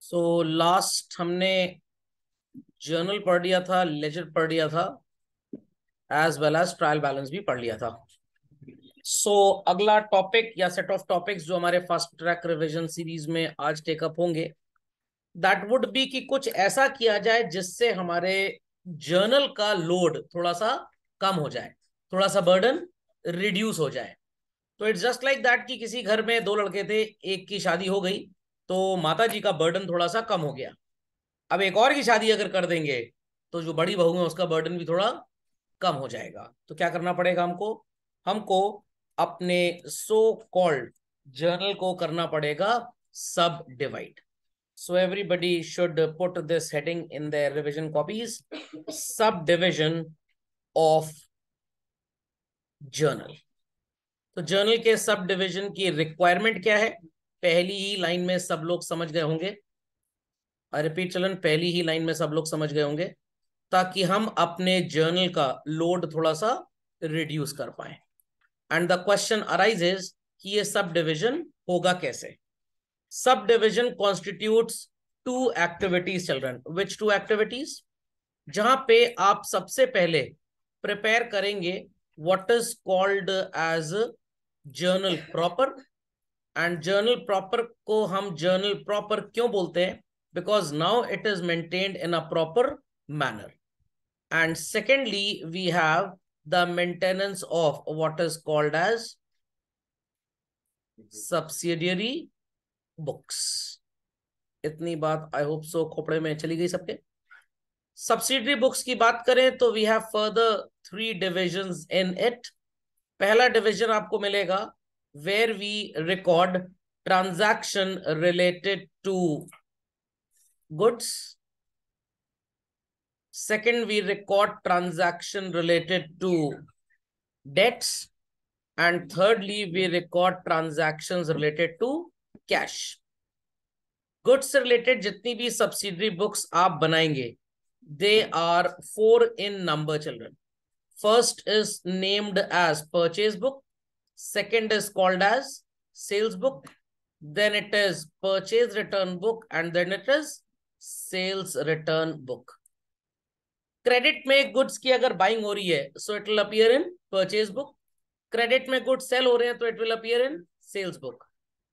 Last हमने journal पढ़ लिया था, लेजर पढ़ लिया था, as well as trial balance भी पढ़ लिया था। अगला टॉपिक या सेट ऑफ टॉपिक्स जो हमारे फास्ट ट्रैक रिवीजन सीरीज में आज टेकअप होंगे, दैट वुड बी कि कुछ ऐसा किया जाए जिससे हमारे जर्नल का लोड थोड़ा सा कम हो जाए, थोड़ा सा बर्डन रिड्यूस हो जाए। तो इट्स जस्ट लाइक दैट कि किसी घर में दो लड़के थे, एक की शादी हो गई तो माता जी का बर्डन थोड़ा सा कम हो गया। अब एक और की शादी अगर कर देंगे तो जो बड़ी बहू है उसका बर्डन भी थोड़ा कम हो जाएगा। तो क्या करना पड़ेगा हमको? हमको अपने सो कॉल्ड जर्नल को करना पड़ेगा सब divide. So everybody should put this heading in their revision copies. Subdivision of journal. तो जर्नल के सब डिविजन की रिक्वायरमेंट क्या है? पहली ही लाइन में सब लोग समझ गए होंगे। आई रिपीट चिल्ड्रन, पहली ही लाइन में सब लोग समझ गए होंगे, ताकि हम अपने जर्नल का लोड थोड़ा सा रिड्यूस कर पाए। एंड द क्वेश्चन अराइजेज कि ये सब डिविजन होगा कैसे? Subdivision constitutes two activities children. Which two activities? जहां पे आप सबसे पहले प्रिपेयर करेंगे what is called as journal proper. And journal proper को हम जर्नल प्रॉपर क्यों बोलते हैं? Because now it is maintained in a proper manner. And secondly, we have the maintenance of what is called as subsidiary books. इतनी बात आई hope सो खोपड़े में चली गई सबके। सब्सिडरी बुक्स की बात करें तो we have further 3 divisions in it. पहला डिवीजन आपको मिलेगा where we record transaction related to goods. Second, we record transaction related to debts. And thirdly, we record transactions related to cash. Goods से related जितनी भी subsidiary books आप बनाएंगे, they are 4 in number children. First is named as purchase book. Second is called as sales book. Then it is purchase return book, and then it is sales return book. Credit में goods की अगर buying हो रही है so it will appear in purchase book. Credit में goods sale हो रहे हैं तो it will appear in sales book.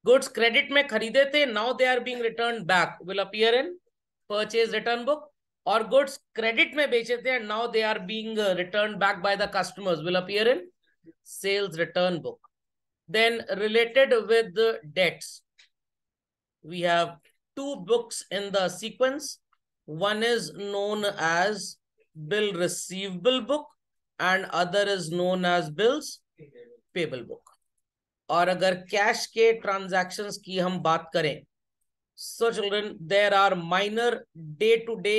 Goods credit में खरीदे थे, now they are being return back, will appear in purchase return book. और गुड्स क्रेडिट में बेचे थे and now they are being return back by the customers, will appear in sales return book. Then related with debts we have 2 books in the sequence. One is known as bill receivable book and other is known as bills payable book. और अगर cash के transactions की हम बात करें, so children there are minor day to day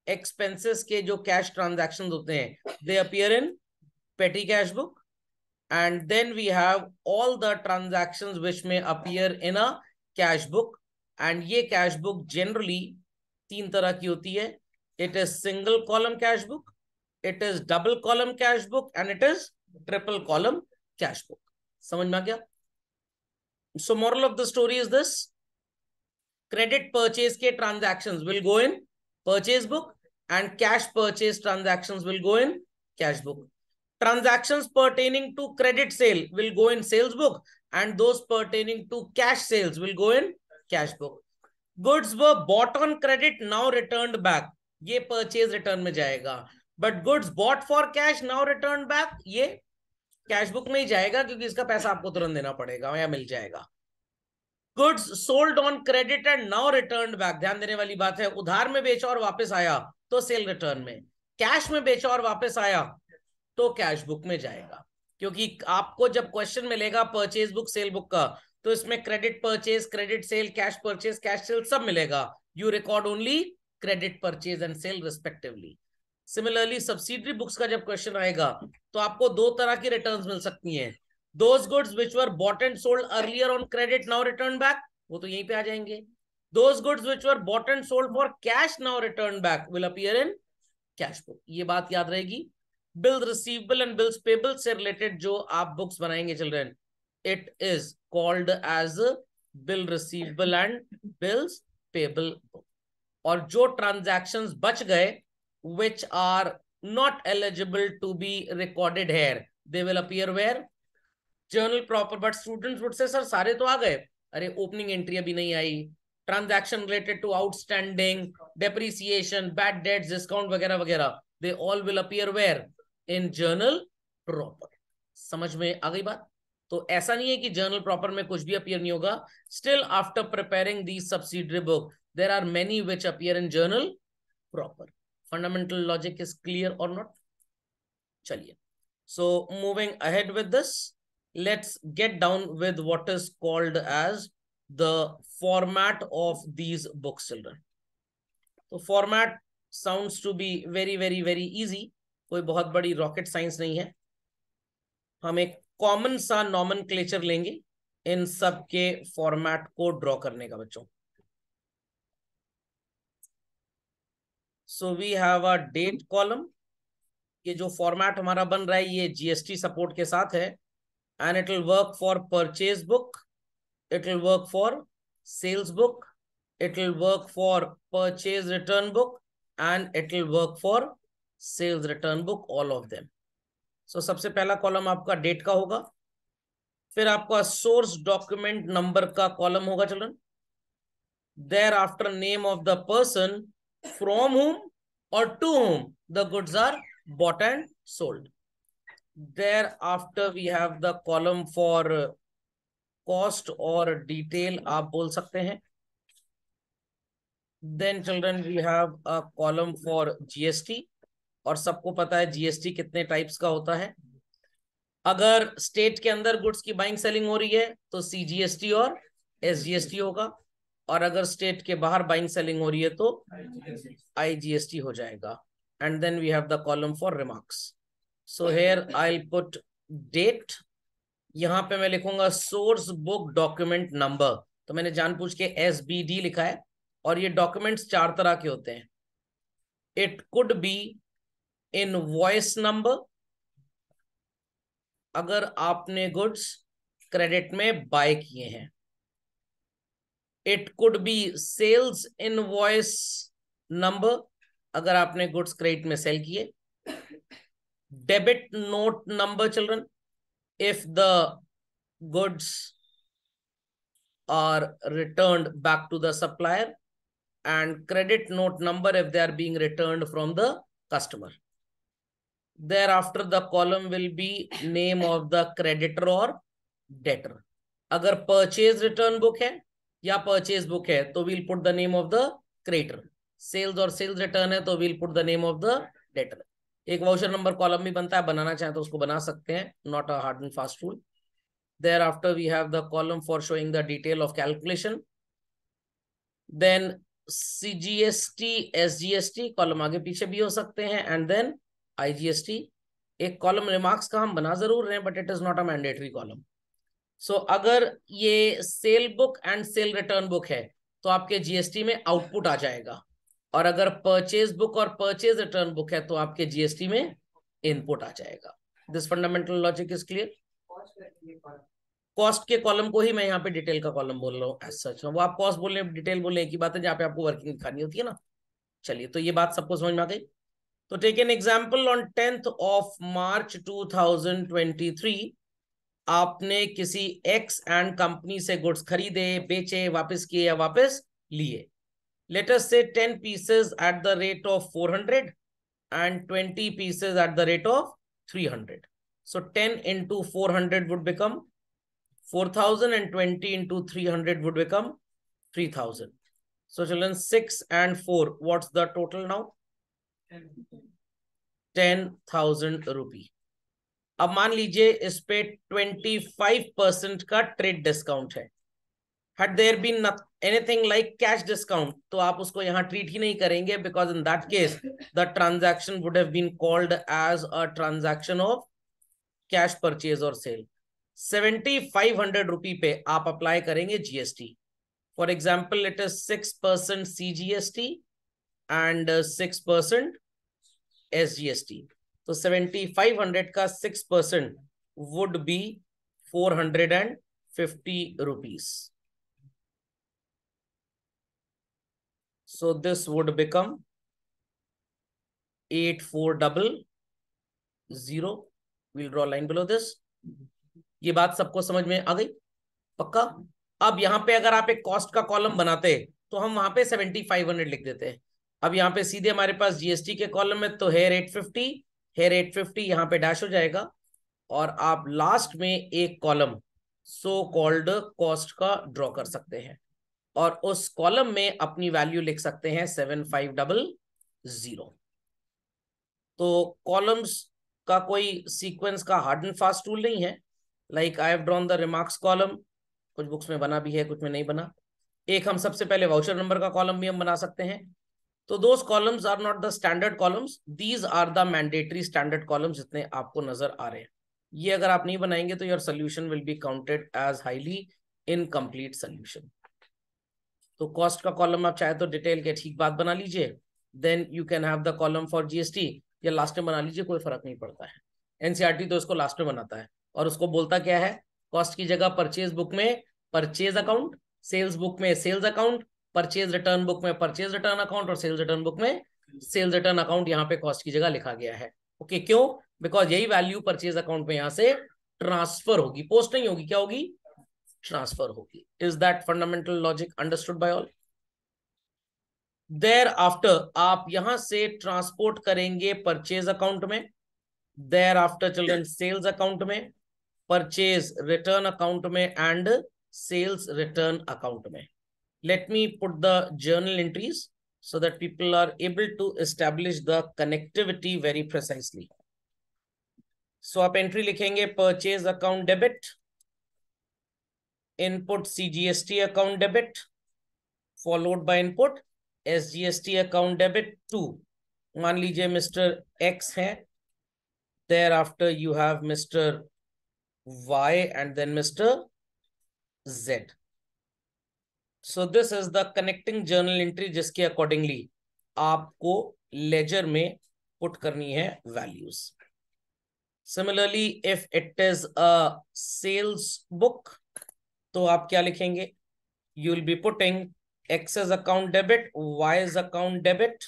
expenses के जो cash transactions होते हैं, दे appear in petty cash book. And then we have all the transactions which may appear in a cash book. And ये cash book generally 3 तरह की होती है। It is single column cash book, it is double column cash book, and it is triple column cash book. समझ में आ गया? So moral of the story is this: credit purchase के transactions will go in purchase book and cash purchase transactions will go in cash book. Transactions pertaining to credit sale will go in sales book and those pertaining to cash sales will go in cash book. Goods were bought on credit, now returned back, ये purchase return में जाएगा। But goods bought for cash now return back, ये cash book में ही जाएगा क्योंकि इसका पैसा आपको तुरंत देना पड़ेगा या मिल जाएगा। Goods sold on credit and now return back, ध्यान देने वाली बात है, उधार में बेचा और वापस आया तो सेल रिटर्न में, कैश में बेचा और वापस आया तो कैश बुक में जाएगा। क्योंकि आपको जब क्वेश्चन मिलेगा परचेज बुक सेल बुक का तो इसमें credit purchase, credit sale, cash purchase, cash sale सब मिलेगा। You record only credit purchase and sale respectively. Similarly subsidiary books का जब क्वेश्चन आएगा तो आपको 2 तरह की रिटर्न्स मिल सकती हैं। Those goods which were bought and sold earlier on credit now return back, वो तो यहीं पे आ जाएंगे। Those goods which were bought and sold for cash now return back will appear in cash book. ये बात याद रहेगी। Bill receivable and bills payable से रिलेटेड जो आप बुक्स बनाएंगे children, it is called as bill receivable and bills payable book. और जो ट्रांजैक्शंस बच गए which are not eligible to be recorded here, they will appear where? Journal proper. But students would say, sir, सारे तो आ गए, अरे opening entry अभी नहीं आई, transaction related to outstanding, depreciation, bad debts, discount वगैरह वगैरह, they all will appear where? In journal proper. समझ में आ गई बात? तो ऐसा नहीं है कि जर्नल प्रॉपर में कुछ भी अपीयर नहीं होगा। Still after preparing the subsidiary book there are many which appear in journal proper. Fundamental logic is clear और नॉट? चलिए, so moving ahead with this, let's get down with what is called as the format of these books, children. तो format sounds to be very very very easy, कोई बहुत बड़ी rocket science नहीं है। हम एक कॉमन सा नॉमेनक्लेचर लेंगे इन सब के फॉर्मेट को ड्रॉ करने का बच्चों। So we have a date column. ये जो फॉर्मेट हमारा बन रहा है ये जीएसटी सपोर्ट के साथ है, and it will work for purchase book, it will work for sales book, it will work for purchase return book, and it will work for sales return book, all of them. So सबसे पहला column आपका date का होगा, फिर आपका source document number का column होगा children, thereafter name of the person from whom or to whom the goods are bought and sold. Thereafter we have the column for cost और detail आप बोल सकते हैं. Then children we have a column for GST, और सबको पता है GST कितने टाइप्स का होता है. अगर स्टेट के अंदर गुड्स की बाइंग सेलिंग हो रही है तो CGST और SGST होगा, और अगर स्टेट के बाहर बाइंग सेलिंग हो रही है तो IGST हो जाएगा. And then we have the column for remarks. So here I'll put date, यहां पे मैं लिखूंगा सोर्स बुक डॉक्यूमेंट नंबर, तो मैंने जानबूझ के SBD लिखा है, और ये डॉक्यूमेंट्स 4 तरह के होते हैं. It could be invoice number, अगर आपने गुड्स क्रेडिट में बाय किए हैं. It could be sales invoice number, अगर आपने गुड्स क्रेडिट में सेल किए. Debit note number children, if the goods are returned back to the supplier, and credit note number if they are being returned from the customer. Thereafter the column will be name of the creditor or debtor. अगर purchase return book है या purchase book है तो we'll put the name of the creditor. Sales और sales return है तो we'll put the name of the debtor. एक voucher number column भी बनता है, बनाना चाहें तो उसको बना सकते हैं, not a hard and fast rule. Thereafter we have the column for showing the detail of calculation. Then CGST, SGST column आगे पीछे भी हो सकते हैं, and then IGST. एक कॉलम रिमार्क्स का हम बना जरूर रहे हैं, but it is not a mandatory column. So अगर ये sale book and sale return book है तो आपके जीएसटी में आउटपुट आ जाएगा, और अगर परचेज बुक और परचेज रिटर्न बुक है तो आपके जीएसटी में इनपुट आ जाएगा. This fundamental logic is clear. Cost के कॉलम को ही मैं यहाँ पे डिटेल का कॉलम बोल रहा हूँ एज सच. वो आप कॉस्ट बोल रहे हैं, डिटेल बोल रहे हैं, एक ही बात है, जहाँ पे आपको वर्किंग दिखानी होती है ना. चलिए, तो ये बात सबको समझ में आ गई. तो take an example. On 10th of March 2023 आपने किसी एक्स एंड कंपनी से गुड्स खरीदे, बेचे, वापस किए या वापस लिए. Let us say 10 pieces at the rate of 400 and 20 pieces at the rate of 300. So 10 into 400 would become 4,000 and 20 into 300 would become 3,000. So children, 6 and 4, what's the total now? 10,000 rupee. अब मान लीजिए इस पे 25% का ट्रेड डिस्काउंट है. Had there been anything like cash discount, तो आप उसको यहाँ ट्रीट ही नहीं करेंगे, because in that case the transaction would have been called as a transaction of cash purchase or sale. 7,500 रुपये पे आप अप्लाई करेंगे GST. For example it is 6% CGST and 6% SGST. तो 7,500 का 6% would be 450 rupees. So this would become 8400. We'll draw line below this. ये बात सबको समझ में आ गई? पक्का? अब यहाँ पे अगर आप एक कॉस्ट का कॉलम बनाते तो हम वहां पे 7500 लिख देते हैं। अब यहाँ पे सीधे हमारे पास जीएसटी के कॉलम में तो हेयर 850, हेयर 850 यहाँ पे डैश हो जाएगा, और आप लास्ट में एक कॉलम सो कॉल्ड कॉस्ट का ड्रॉ कर सकते हैं, और उस कॉलम में अपनी वैल्यू लिख सकते हैं 7500। तो कॉलम्स का कोई सीक्वेंस का हार्ड एंड फास्ट रूल नहीं है। Like I have drawn the remarks column, कुछ बुक्स में बना भी है, कुछ में नहीं बना। एक हम सबसे पहले वाउचर नंबर का कॉलम भी हम बना सकते हैं। तो those columns are not the standard columns, these are the mandatory standard columns जितने आपको नजर आ रहे हैं। ये अगर आप नहीं बनाएंगे तो your solution will be counted as highly incomplete solution. तो कॉस्ट का कॉलम आप चाहे तो डिटेल के ठीक बात बना लीजिए, then you can have the column for GST, या लास्ट में बना लीजिए, कोई फर्क नहीं पड़ता है। एनसीईआरटी तो इसको लास्ट में बनाता है, और उसको बोलता क्या है, कॉस्ट की जगह परचेज बुक में परचेज अकाउंट, सेल्स बुक में sales account, purchase return book में परचेज रिटर्न अकाउंट, और सेल्स रिटर्न बुक में सेल्स रिटर्न अकाउंट यहाँ पे कॉस्ट की जगह लिखा गया है। ओके, क्यों? बिकॉज यही वैल्यू परचेज अकाउंट में यहाँ से ट्रांसफर होगी, पोस्ट नहीं होगी, क्या होगी? ट्रांसफर होगी। Is that fundamental logic understood by all? Thereafter आप यहां से ट्रांसपोर्ट करेंगे परचेज अकाउंट में, thereafter children sales account में, परचेज रिटर्न अकाउंट में, एंड सेल्स रिटर्न अकाउंट में। Let me put the journal entries so that people are able to establish the connectivity very precisely. So आप entry लिखेंगे purchase account debit, input CGST account debit, followed by input SGST account debit to, मान लीजिए Mr X है, thereafter you have Mr Y and then Mr Z. So this is the connecting journal entry जिसके accordingly आपको ledger में put करनी है values. Similarly if it is a sales book तो आप क्या लिखेंगे? You will be putting X's account debit, wise account debit,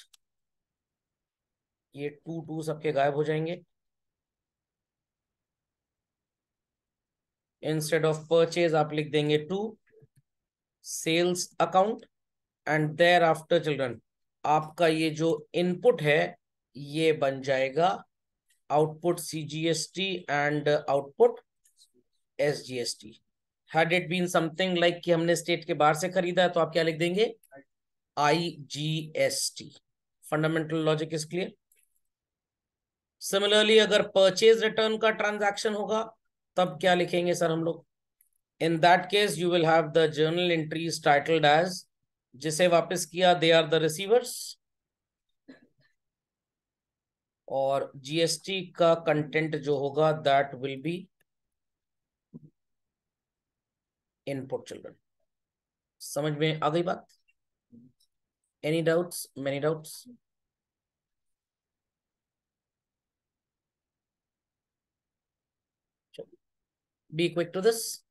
ये टू सबके गायब हो जाएंगे। इंस्टेड ऑफ परचेज आप लिख देंगे to sales account, and thereafter children आपका ये जो इनपुट है ये बन जाएगा output CGST and output SGST. Had it been something like कि हमने स्टेट के बाहर से खरीदा है तो आप क्या लिख देंगे? IGST. Fundamental logic is clear? Similarly अगर परचेज रिटर्न का ट्रांजैक्शन होगा तब क्या लिखेंगे सर हम लोग? In that case you will have the journal entries titled as, जिसे वापस किया दे आर द रिसीवर्स, और जीएसटी का कंटेंट जो होगा that will be input. Children समझ में आ गई बात? Any doubts? Many doubts? Be quick to this.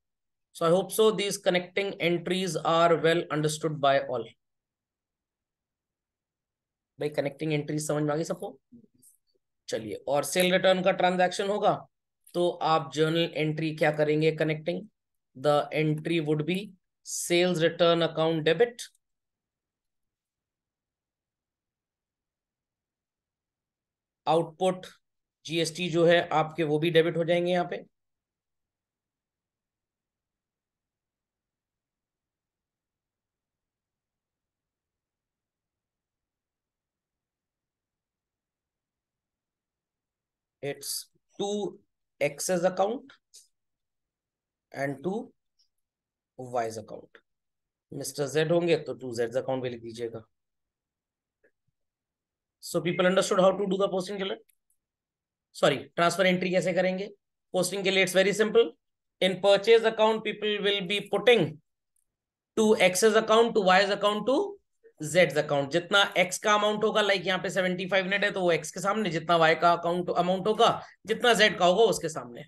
So I hope so these connecting entries are well understood by all. भाई कनेक्टिंग एंट्री समझ में आ गई सबको? चलिए, और सेल रिटर्न का ट्रांजैक्शन होगा तो आप जर्नल एंट्री क्या करेंगे? Connecting the entry would be sales return account debit, output GST जो है आपके वो भी डेबिट हो जाएंगे यहाँ पे, it's two X's account and two Y's account. Mr Z होंगे तो टू जेड अकाउंट भी लिख दीजिएगा। So people understood how to do the posting children? Sorry, transfer entry कैसे करेंगे पोस्टिंग के लिए? It's very simple. In purchase account people will be putting to X's account, to Y's account, to Z account. जितना X का amount होगा, like यहाँ पे 75 net है तो वो एक्स के सामने, जितना वाई का अकाउंट अमाउंट होगा, जितना जेड का होगा उसके सामने।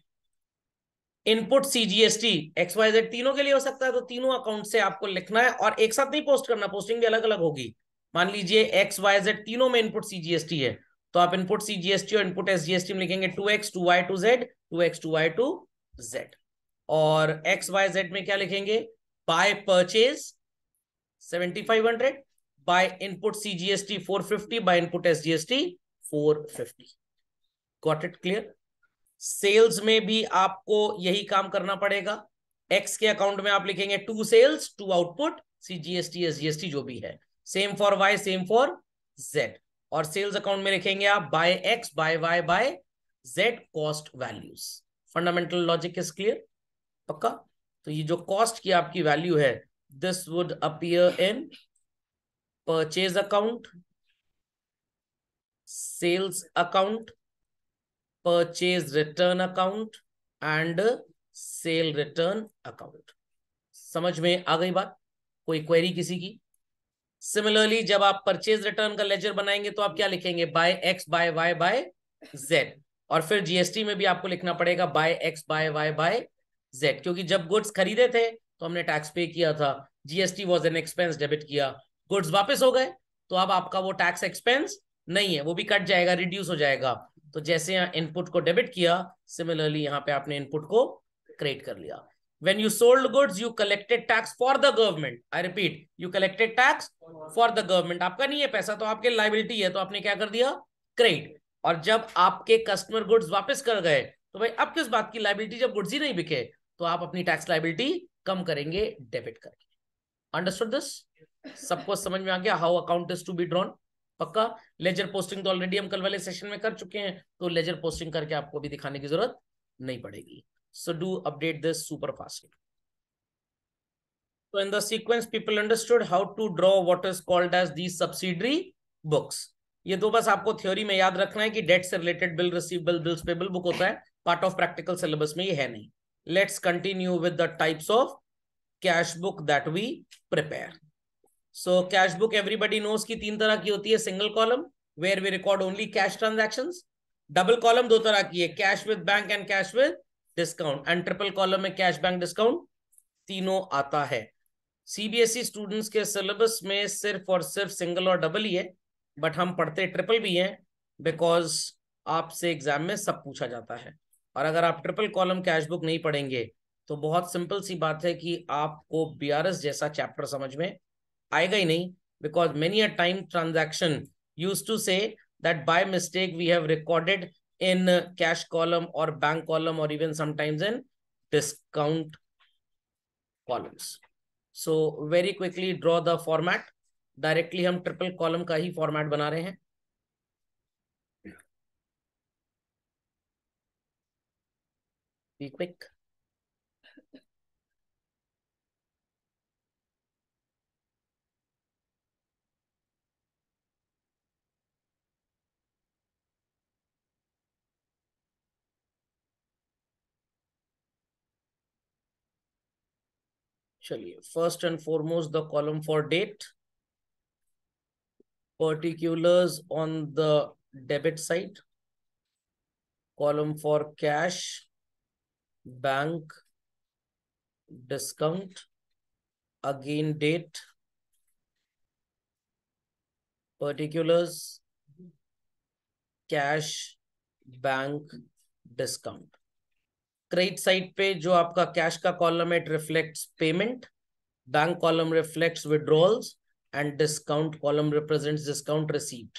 Input CGST X Y Z तीनों के लिए हो सकता है, तो तीनों अकाउंट से आपको लिखना है, और एक साथ नहीं पोस्ट करना, पोस्टिंग भी अलग अलग होगी। मान लीजिए एक्स वाई जेड तीनों में इनपुट सीजीएसटी है, तो आप इनपुट सीजीएसटी और इनपुट एसजीएसटी में लिखेंगे 2x 2y 2z 2x 2y 2z। और एक्स वाई जेड में क्या लिखेंगे? By purchase 7500, by input CGST 450, by input SGST 450। Got it? Clear? Sales में भी आपको यही काम करना पड़ेगा। एक्स के अकाउंट में आप लिखेंगे 2 सेल्स 2 आउटपुट, सीजीएसटी एसजीएसटी जो भी है। Same for Y, same for Z. और सेल्स अकाउंट में लिखेंगे आप by X by Y by Z cost values. Fundamental logic is clear? पक्का? तो ये जो कॉस्ट की आपकी वैल्यू है, this would appear in purchase account, sales account, purchase return account and sale return account. समझ में आ गई बात? कोई क्वेरी किसी की? सिमिलरली जब आप परचेज रिटर्न का लेजर बनाएंगे तो आप क्या लिखेंगे? By X by Y by Z. और फिर जीएसटी में भी आपको लिखना पड़ेगा by X by Y by Z, क्योंकि जब गुड्स खरीदे थे तो हमने टैक्स पे किया था, GST was an expense, debit किया, गुड्स वापस हो गए तो अब आपका वो टैक्स एक्सपेंस नहीं है, वो भी कट जाएगा, रिड्यूस हो जाएगा। तो जैसे यहाँ इनपुट को डेबिट किया, सिमिलरली यहाँ पे आपने इनपुट को क्रेडिट कर लिया। When you sold goods, you collected tax for the government. I repeat, you collected tax for the government. आपका नहीं है पैसा, तो आपके लाइबिलिटी है, तो आपने क्या कर दिया? क्रेडिट। और जब आपके कस्टमर गुड्स वापस कर गए तो भाई अब किस बात की लाइबिलिटी, जब गुड्स ही नहीं बिके तो आप अपनी टैक्स लाइबिलिटी कम करेंगे, डेबिट करेंगे। Understood this? सबको समझ में आ गया how account is to be drawn? पक्का? लेजर पोस्टिंग तो ऑलरेडी हम कल वाले सेशन में कर चुके हैं, तो लेजर पोस्टिंग करके आपको भी दिखाने की जरूरत नहीं पड़ेगी। So do update this super fast. So in the sequence, people understood how to draw what is called as these subsidiary books. ये तो बस आपको थ्योरी में याद रखना है कि डेट से related bill receivable, bills payable book होता है, पार्ट ऑफ प्रैक्टिकल सिलेबस में ये है नहीं। Let's continue with the types of cash book that we prepare. So cash book everybody knows की 3 तरह की होती है। Single column where we record only cash transactions, double column 2 तरह की है, cash with bank and cash with discount, and triple column में cash bank discount तीनों आता है। सीबीएसई स्टूडेंट्स के सिलेबस में सिर्फ और सिर्फ सिंगल और डबल ही है, बट हम पढ़ते ट्रिपल भी हैं, बिकॉज आपसे एग्जाम में सब पूछा जाता है। और अगर आप ट्रिपल कॉलम कैश बुक नहीं पढ़ेंगे तो बहुत सिंपल सी बात है कि आपको बीआरएस जैसा चैप्टर समझ में आएगा ही नहीं, because many a time transaction used to say that by mistake we have recorded in cash column or bank column or even sometimes in discount columns. So very quickly draw the format. Directly हम triple column का ही format बना रहे हैं। Be quick. चलिए, first and foremost the column for date, particulars on the debit side, column for cash, bank, discount, again date, particulars, cash, bank, discount. Credit side पे जो आपका cash का column है, it reflects payment, bank column reflects withdrawals and discount column represents discount received.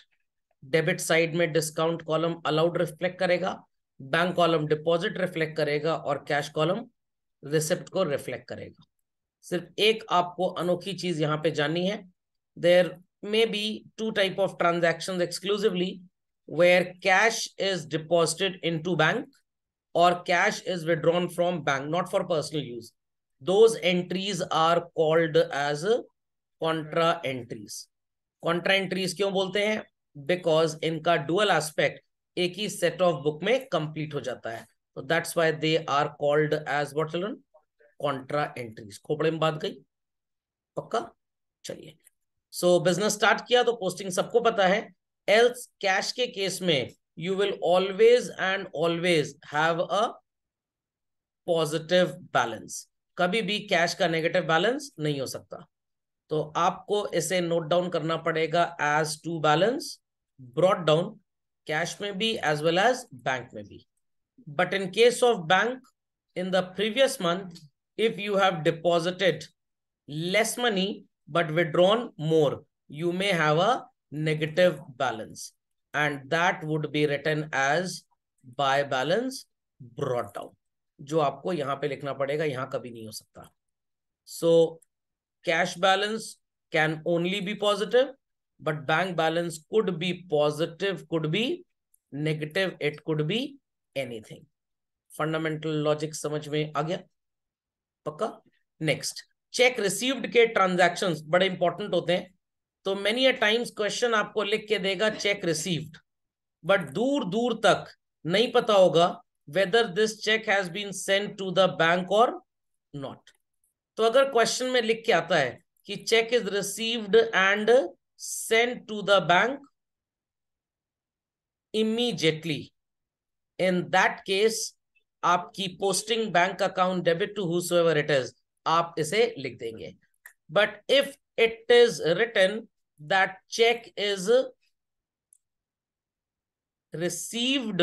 Debit side में discount column allowed reflect करेगा, bank column deposit reflect करेगा और cash column receipt को रिफ्लेक्ट करेगा। सिर्फ एक आपको अनोखी चीज यहां पे जाननी है, there may be 2 type of transactions exclusively where cash is deposited into bank or cash is withdrawn from bank, not for personal use. Those entries are called as contra entries. Contra entries क्यों बोलते हैं? Because इनका dual aspect एक ही set of book में complete हो जाता है, तो that's why they are called as what children? Contra entries. Khopde में बात गई? पक्का? चलिए, सो बिजनेस स्टार्ट किया तो पोस्टिंग सबको पता है। एल्स कैश के केस में you will always and always have a positive balance, कभी भी कैश का नेगेटिव बैलेंस नहीं हो सकता। तो आपको इसे नोट डाउन करना पड़ेगा as to balance brought down, cash में भी एज वेल एज बैंक में भी. But in case of bank, in the previous month, if you have deposited less money but withdrawn more, you may have a negative balance, and that would be written as by balance brought down, जो आपको यहां पे लिखना पड़ेगा, यहां कभी नहीं हो सकता. So cash balance can only be positive, but bank balance could be positive, could be negative, it could be anything. Fundamental logic समझ में आ गया? पक्का? नेक्स्ट, चेक रिसीव्ड के ट्रांजैक्शंस बड़े इंपॉर्टेंट होते हैं. तो मेनी अ टाइम्स क्वेश्चन आपको लिख के देगा चेक रिसीव्ड, बट दूर दूर तक नहीं पता होगा whether this cheque has been sent to the bank or not. तो अगर क्वेश्चन में लिख के आता है कि cheque is received and sent to the bank immediately, in that case आपकी posting bank account debit to whosoever it is, आप इसे लिख देंगे. But if it is written that cheque is received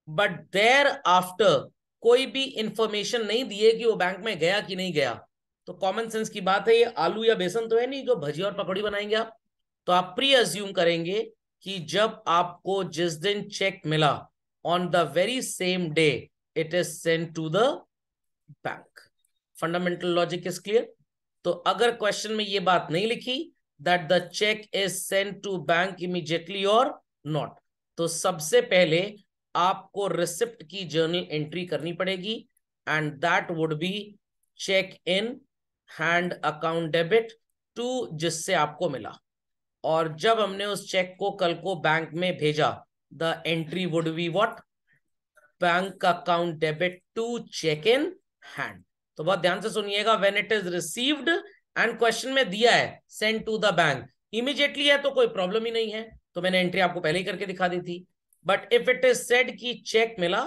but thereafter कोई भी information नहीं दिए कि वो बैंक में गया कि नहीं गया, तो कॉमन सेंस की बात है, ये आलू या बेसन तो है नहीं जो भजिया और पकौड़ी बनाएंगे आप. तो आप प्री अज्यूम करेंगे कि जब आपको जिस दिन चेक मिला, on the very same day it is sent to the bank. Fundamental logic is clear? तो अगर क्वेश्चन में ये बात नहीं लिखी that the check is sent to bank immediately or not, तो सबसे पहले आपको रिसिप्ट की जर्नल एंट्री करनी पड़ेगी, and that would be check in hand account debit to जिससे आपको मिला. और जब हमने उस चेक को कल को बैंक में भेजा, the entry would be what? Bank account debit to check in hand. तो बहुत ध्यान से सुनिएगा, when it is received and question में दिया है sent to the bank, immediately है तो कोई प्रॉब्लम ही नहीं है, तो मैंने एंट्री आपको पहले ही करके दिखा दी थी. But if it is said कि चेक मिला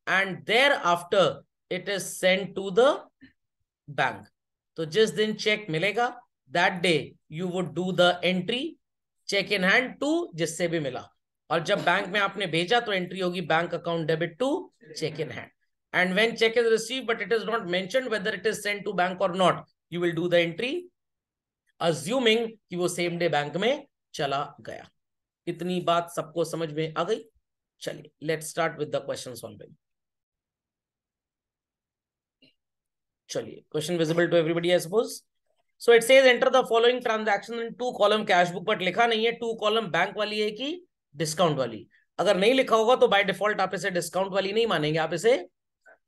and thereafter it is sent to the bank, तो जिस दिन चेक मिलेगा that day you would do the entry cheque in hand to जिससे भी मिला, और जब बैंक में आपने भेजा तो एंट्री होगी bank account debit to cheque in hand. And when cheque is received but it is not mentioned whether it is sent to bank or not, you will do the entry assuming कि वो same day bank में चला गया. इतनी बात सबको समझ में आ गई? चलिए let's start with the question solving. चलिए, question visible to everybody I suppose. So it says enter the following transaction in 2 column cash book, but लिखा नहीं है 2 कॉलम बैंक वाली है कि डिस्काउंट वाली. अगर नहीं लिखा होगा तो बाय डिफॉल्ट आप इसे डिस्काउंट वाली नहीं मानेंगे, आप इसे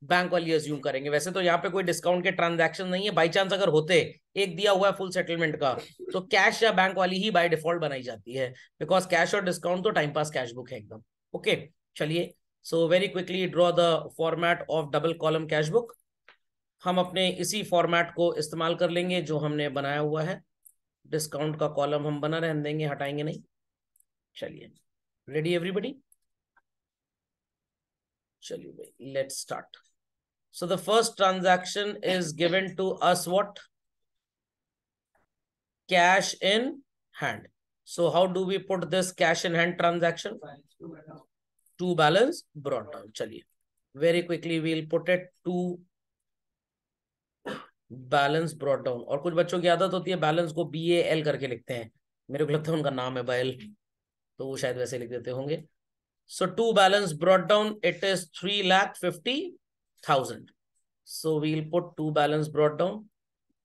बैंक वाली अज्यूम करेंगे. वैसे तो यहाँ पे कोई डिस्काउंट के ट्रांजैक्शन नहीं है, बाई चांस अगर होते, एक दिया हुआ है फुल सेटलमेंट का, तो कैश या बैंक वाली ही बाय डिफॉल्ट बनाई जाती है, बिकॉज कैश और डिस्काउंट तो टाइम पास कैश बुक है एकदम. ओके चलिए, so very quickly draw the format of double column cash book. हम अपने इसी फॉर्मेट को इस्तेमाल कर लेंगे जो हमने बनाया हुआ है. डिस्काउंट का कॉलम हम बना रहने देंगे, हटाएंगे नहीं. चलिए, रेडी एवरीबॉडी? चलिए भाई, let's start. So the first transaction is given to us what? Cash in hand. So how do we put this cash in hand transaction? To balance brought down. चलिए, very quickly we'll put it to balance brought down. और कुछ बच्चों की आदत होती है balance को BAL करके लिखते हैं, मेरे को लगता है उनका नाम है बैल, तो वो शायद वैसे लिख देते होंगे. So to balance brought down, it is 3,50,000. So we'll put to balance brought down.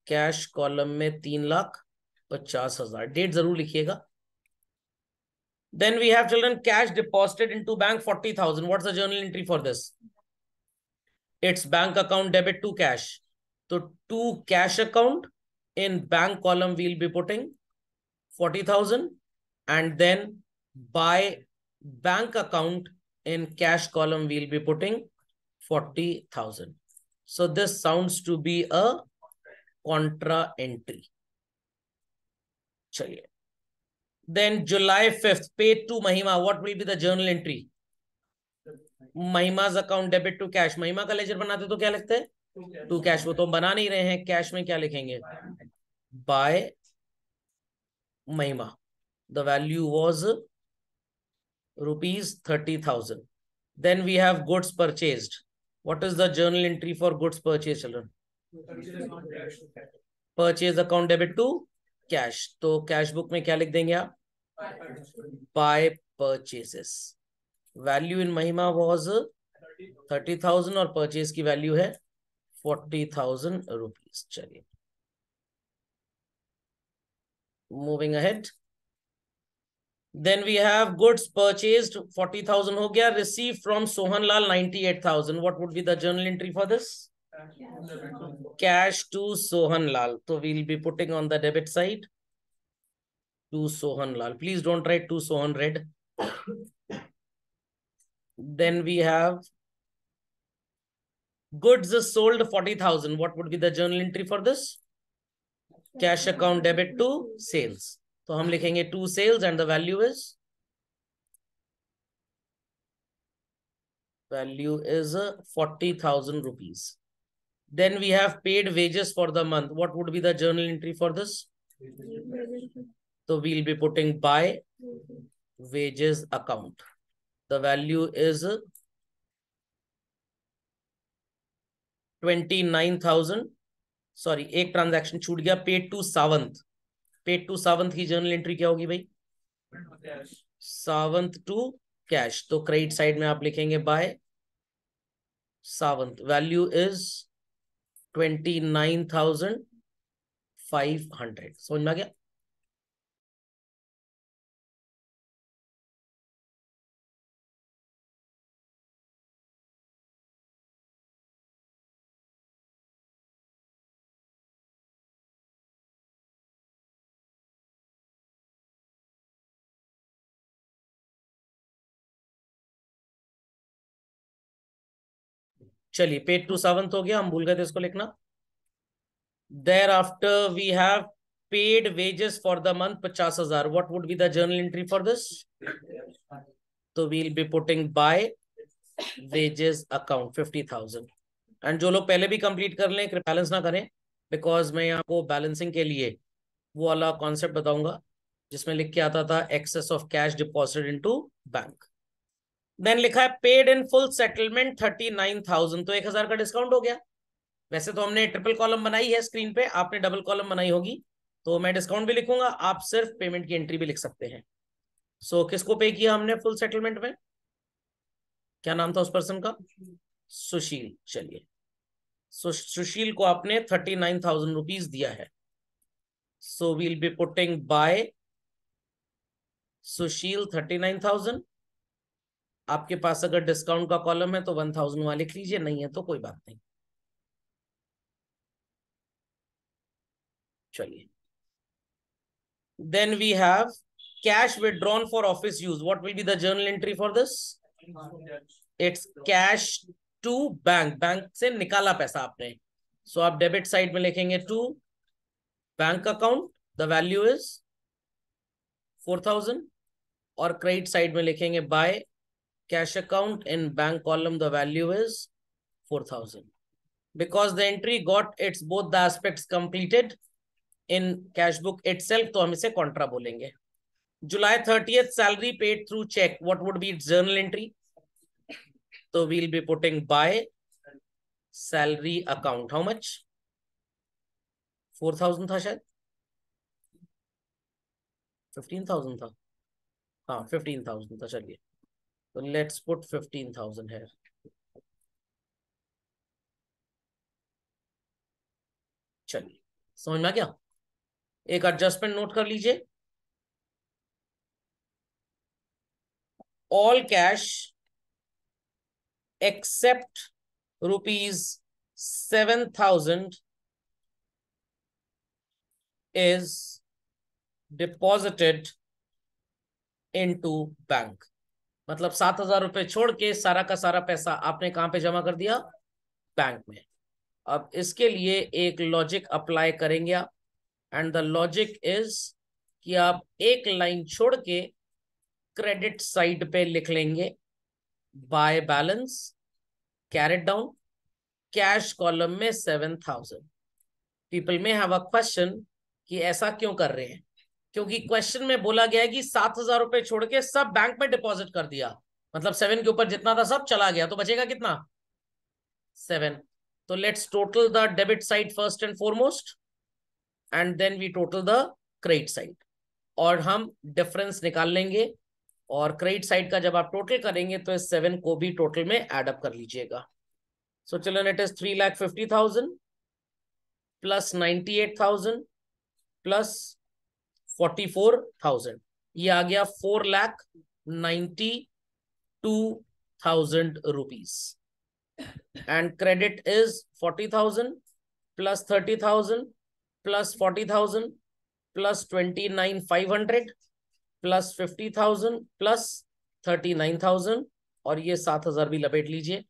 Cash column में 3,50,000. डेट जरूर लिखिएगा. Then we have children cash deposited into bank 40,000. What's the journal entry for this? It's bank account debit to cash. So to cash account in bank column we'll be putting 40,000, and then by bank account in cash column we'll be putting 40,000. So this sounds to be a contra entry. चलिए, then July 5th paid to Mahima. What will be the journal entry? Mahima's account debit to cash. महिमा का laser बनाते तो क्या लिखते हैं? To cash. वो तो हम बना नहीं रहे हैं, कैश में क्या लिखेंगे? by Mahima. The value was rupees 30,000. Then we have goods purchased. What is the journal entry for goods purchased, children? Purchase account debit to cash. तो कैश बुक में क्या लिख देंगे आप? By purchases. Value in Mahima was 30,000 और purchase की value है 40,000 rupees. चलिए, moving ahead. Then we have goods purchased 40,000 हो गया. Received from Sohan Lal 98,000. What would be the journal entry for this? Cash to Sohan Lal. So we'll be putting on the debit side to Sohan Lal. Please don't write to Sohan Red. Then we have goods sold 40,000. What would be the journal entry for this? Cash account debit to sales. तो हम लिखेंगे to sales and the value is 40,000 rupees. Then we have paid wages for the month. What would be the journal entry for this? So we'll be putting by wages account. The value is 29,000. Sorry, एक transaction छूट गया. Paid to Sawant. Paid to Sawant की journal entry क्या होगी भाई? Sawant to cash. तो credit side में आप लिखेंगे बाय सावंत. Value is 29,500. समझ में आ गया? चलिए, पेड टू सावंत हो गया. हम भूल गए थे इसको लिखना. Thereafter we have paid wages for the month 50,000. What would be the journal entry for this? तो we'll be putting by wages account 50,000. And जो लोग पहले भी कंप्लीट कर लें, बैलेंस ना करें, बिकॉज मैं आपको बैलेंसिंग के लिए वो वाला कॉन्सेप्ट बताऊंगा जिसमें लिख के आता था excess of cash deposited into bank. Then लिखा है पेड इन फुल सेटलमेंट 39,000. तो 1,000 का डिस्काउंट हो गया. वैसे तो हमने ट्रिपल कॉलम बनाई है स्क्रीन पे, आपने डबल कॉलम बनाई होगी, तो मैं डिस्काउंट भी लिखूंगा, आप सिर्फ पेमेंट की एंट्री भी लिख सकते हैं. सो किसको पे किया हमने फुल सेटलमेंट में? क्या नाम था उस पर्सन का? सुशील. चलिए, सुशील को आपने 39,000 रुपीज दिया है. So we'll be putting by Sushil 39,000. आपके पास अगर डिस्काउंट का कॉलम है तो 1,000 वहां लिख लीजिए, नहीं है तो कोई बात नहीं. चलिए, then we have cash withdrawn for office use. What will be the journal entry for this? It's cash to bank. Bank से निकाला पैसा आपने. So आप डेबिट साइड में लिखेंगे to bank account. The value is 4,000. और क्रेडिट साइड में लिखेंगे by cash account. In bank column the value is 4,000. Because the entry got its both the aspects completed in cash book itself, तो हम इसे Contra बोलेंगे. July 30th salary paid through check. What would be its journal entry? So we'll be putting by salary account. How much? 4,000 था शायद. 15,000 था. हाँ, 15,000 था. चलिए, तो let's put 15,000 here. चलिए, समझ में आ गया? एक एडजस्टमेंट नोट कर लीजिए. All cash except rupees 7,000 is deposited into bank. मतलब 7,000 रुपए छोड़ के सारा का सारा पैसा आपने कहां पे जमा कर दिया? बैंक में. अब इसके लिए एक लॉजिक अप्लाई करेंगे आप. एंड द लॉजिक इज कि आप एक लाइन छोड़ के क्रेडिट साइड पे लिख लेंगे bye balance carried down cash column में 7,000. पीपल में हैव अ क्वेश्चन कि ऐसा क्यों कर रहे हैं, क्योंकि क्वेश्चन में बोला गया है कि 7,000 रुपए छोड़ के सब बैंक में डिपॉजिट कर दिया, मतलब 7 के ऊपर जितना था सब चला गया, तो बचेगा कितना 7। तो let's total the debit side first and foremost and then we total the credit side, और हम डिफरेंस निकाल लेंगे। और क्रेडिट साइड का जब आप टोटल करेंगे तो इस 7 को भी टोटल में एड अप कर लीजिएगा। So children it is 3,50,000 plus 98,000 plus 44,000, ये आ गया 4,92,000 rupees. And credit is 40,000 plus 30,000 plus 40,000 plus 29,500 plus 50,000 plus 39,000, और ये 7,000 भी लपेट लीजिए,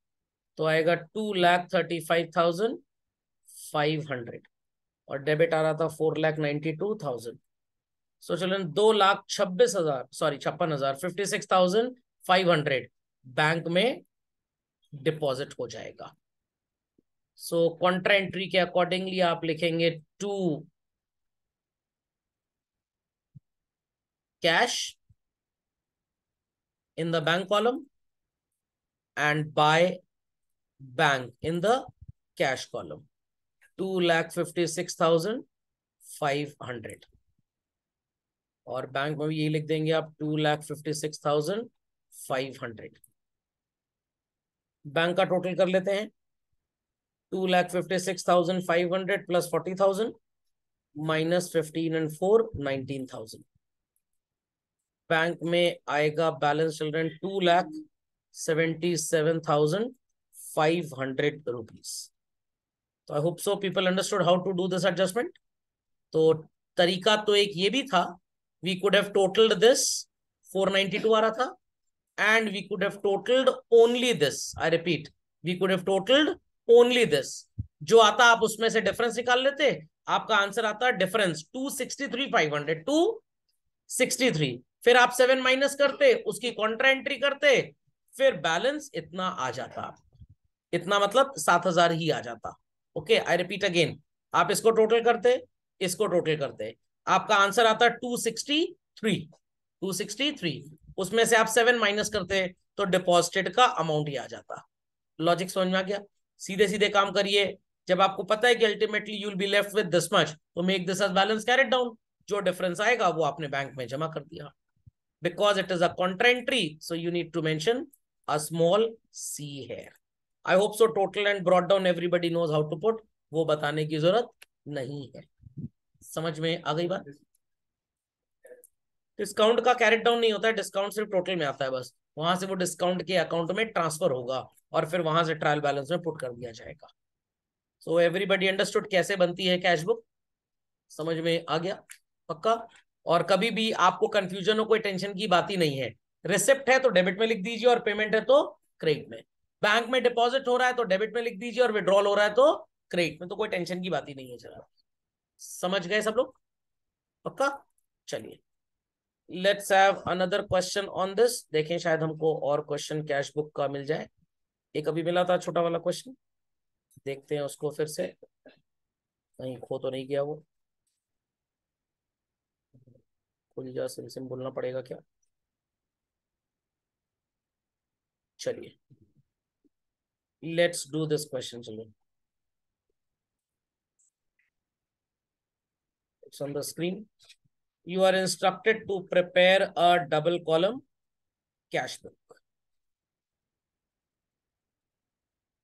तो आएगा 2,35,500, और डेबिट आ रहा था 4,92,000। सो चिल्ड्रन 2,26,000 सॉरी 56,000 56,500 बैंक में डिपॉजिट हो जाएगा। सो कॉन्ट्रा एंट्री के अकॉर्डिंगली आप लिखेंगे to cash in the bank column and by bank in the cash column, 2,56,500, और बैंक में भी यही लिख देंगे आप 2,56,500। बैंक का टोटल कर लेते हैं, 2,56,500 प्लस 40,000 माइनस 15 एंड 4 19,000। बैंक में आएगा बैलेंस चिल्ड्रन 2,77,500 रुपीज। तो I hope so people understood how to do this adjustment. तो तरीका तो एक ये भी था, we could have totalled this, 492 आ रहा था, and we could have totalled only this. I repeat, we could have totalled only this, जो आता आप उसमें से डिफरेंस निकाल लेते, आपका आंसर आता है डिफरेंस 263,500 263, फिर आप 7 माइनस करते, उसकी कॉन्ट्रा एंट्री करते, फिर बैलेंस इतना आ जाता, इतना मतलब 7,000 ही आ जाता। ओके, आई रिपीट अगेन, आप इसको टोटल करते, इसको टोटल करते, आपका आंसर आता 263 263, उसमें से आप 7 माइनस करते तो डिपॉजिटेड का अमाउंट ही आ जाता। लॉजिक समझ में आ गया? सीधे सीधे काम करिए, जब आपको पता है कि ultimately you will be left with this much, तो make this as balance carried down, जो डिफरेंस आएगा वो आपने बैंक में जमा कर दिया। Because it is a contra entry, so you need to mention a small c here. I hope so total and brought down everybody knows how to put, वो बताने की जरूरत नहीं है। समझ में आ गई बात? डिस्काउंट का कैरेट डाउन नहीं होता है, डिस्काउंट सिर्फ टोटल में आता है, बस वहां से वो डिस्काउंट के अकाउंट में ट्रांसफर होगा और फिर वहां से ट्रायल बैलेंस में पुट कर दिया जाएगा। सो एवरीबडी अंडरस्टूड कैसे बनती है कैश बुक? समझ में आ गया? पक्का? और कभी भी आपको कंफ्यूजन हो, कोई टेंशन की बात ही नहीं है। रिसिप्ट है तो डेबिट में लिख दीजिए और पेमेंट है तो क्रेडिट में। बैंक में डिपॉजिट हो रहा है तो डेबिट में लिख दीजिए और विड्रॉल हो रहा है तो क्रेडिट में, तो कोई टेंशन की बात ही नहीं है। जरा समझ गए सब लोग? पक्का? चलिए, let's have another question on this. देखें शायद हमको और क्वेश्चन कैश बुक का मिल जाए। एक अभी मिला था छोटा वाला क्वेश्चन, देखते हैं उसको फिर से, कहीं खो तो नहीं गया वो। खुल जा सिम सिम बोलना पड़ेगा क्या? चलिए, लेट्स डू दिस क्वेश्चन। चलिए, it's on the screen. You are instructed to prepare a double column cash book.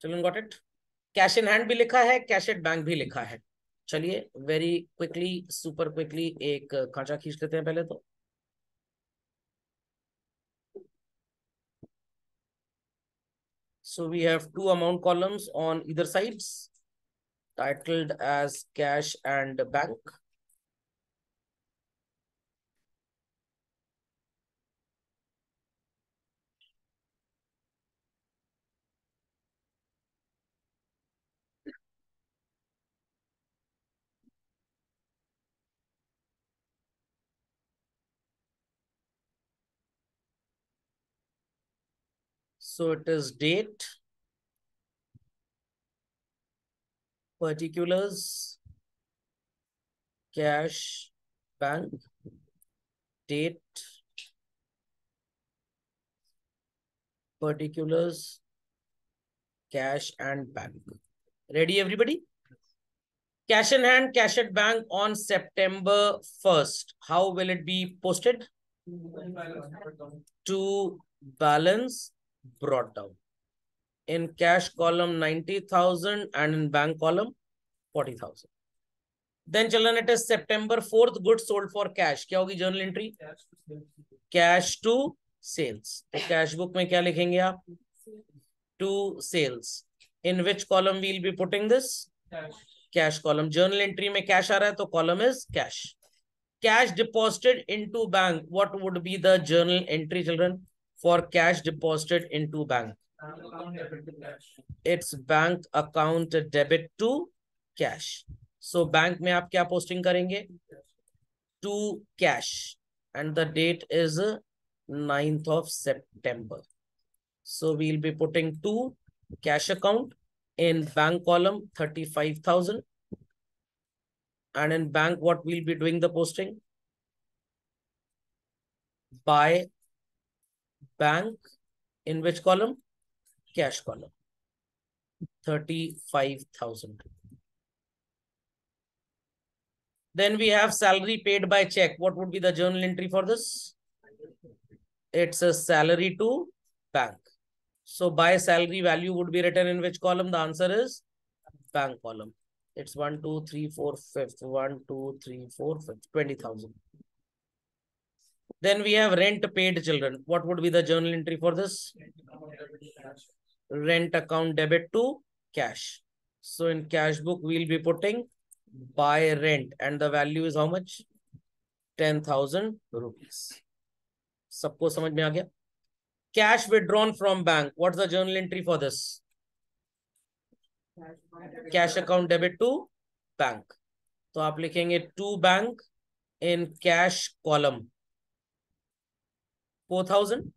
Children got it? Cash in hand भी लिखा है, कैश एट बैंक भी लिखा है। चलिए वेरी क्विकली, सुपर क्विकली एक खांचा खींच लेते हैं पहले तो। So we have two amount columns on either sides titled as cash and bank. So it is date, particulars, cash bank, date, particulars, cash and bank. Ready everybody? Cash in hand, cash at bank on September 1st. How will it be posted? To balance brought down. In cash column 90,000 and in bank column 40,000. Then children, it is September 4th, goods sold for cash. क्या होगी journal entry? Cash to sales. तो cash book में क्या लिखेंगे आप? To sales. In which column we will be putting this? Cash column. Journal entry में cash आ रहा है तो column is cash. Cash deposited into bank. What would be the journal entry, children, for cash deposited into bank? It's bank account debit to cash. So bank में आप क्या posting करेंगे? To cash. And the date is 9th of September. So we'll be putting to cash account. In bank column 35,000. And in bank, what we'll be doing the posting? By bank. In which column? Cash column. 35,000. Then we have salary paid by check. What would be the journal entry for this? It's a salary to bank. So by salary value would be written in which column? The answer is bank column. It's 1, 2, 3, 4, 5th. 1, 2, 3, 4, 5th. 20,000. Then we have rent paid, children. What would be the journal entry for this? Rent account debit to cash. So in cash book, we'll be putting by rent. And the value is how much? 10,000 rupees. सबको समझ में आ गया? Cash withdrawn from bank. What's the journal entry for this? Cash account debit to bank. तो आप लिखेंगे to bank in cash column 4,000.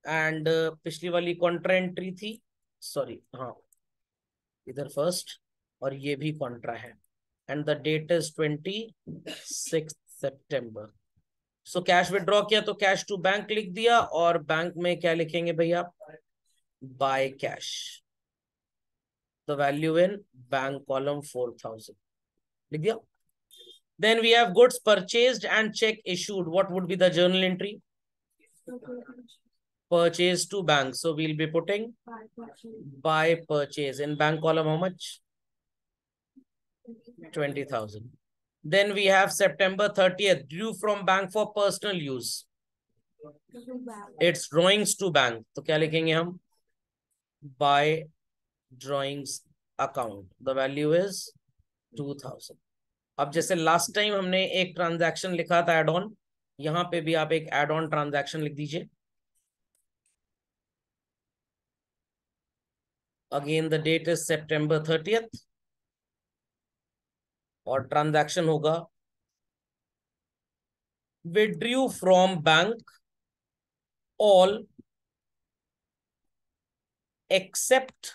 And पिछली वाली कॉन्ट्रा एंट्री थी, सॉरी हाँ इधर फर्स्ट, और ये भी कॉन्ट्रा है. एंड द डेट इज 26 सितंबर. सो कैश विड्रॉ किया तो कैश टू बैंक लिख दिया, और बैंक में क्या लिखेंगे भैया? By cash. The value in bank column 4,000 लिख दिया. Then we have goods purchased and cheque issued. What would be the journal entry? Purchase to bank. So we'll be putting by purchase. In bank column, how much? 20,000. Then we have September 30th, due from bank for personal use. It's drawings to bank. तो क्या लिखेंगे हम? By drawings account. The value is 2,000. अब जैसे last time हमने एक transaction लिखा था एड ऑन, यहां पे भी आप एक एड ऑन ट्रांजैक्शन लिख दीजिए. Again, the date is September 30th. और ट्रांजैक्शन होगा withdrew from bank all except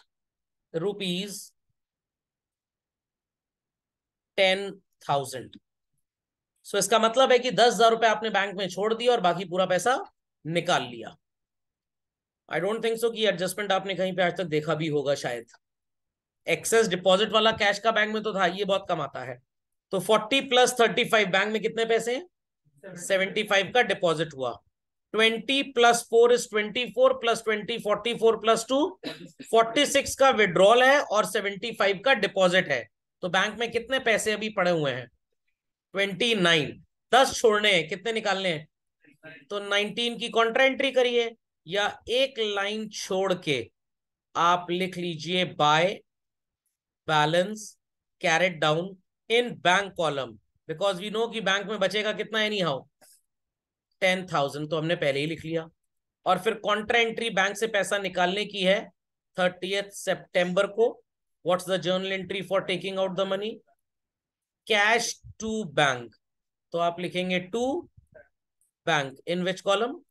rupees 10,000. सो इसका मतलब है कि 10,000 रुपए आपने बैंक में छोड़ दिया और बाकी पूरा पैसा निकाल लिया. आई डोंट थिंक सो कि एडजस्टमेंट आपने कहीं पे आज तक देखा भी होगा शायद. एक्सेस डिपॉजिट वाला कैश का बैंक में तो था, ये बहुत कम आता है. तो 40 प्लस 35 बैंक में कितने पैसे हैं? 75 का डिपॉजिट हुआ. 20 प्लस 4 इज 24 प्लस 20 44 प्लस 2 46 का विड्रॉल है और 75 का डिपॉजिट है. तो बैंक में कितने पैसे अभी पड़े हुए हैं? 29. 10 छोड़ने हैं, कितने निकालने हैं? तो 19 की कॉन्ट्रा एंट्री करिए, या एक लाइन छोड़ के आप लिख लीजिए by balance carried down in bank column, because we know कि बैंक में बचेगा कितना एनी हाउ 10,000. तो हमने पहले ही लिख लिया. और फिर कॉन्ट्रा एंट्री बैंक से पैसा निकालने की है 30th सितंबर को. What's the journal entry for taking out the money? Cash to bank. तो आप लिखेंगे to bank in which column?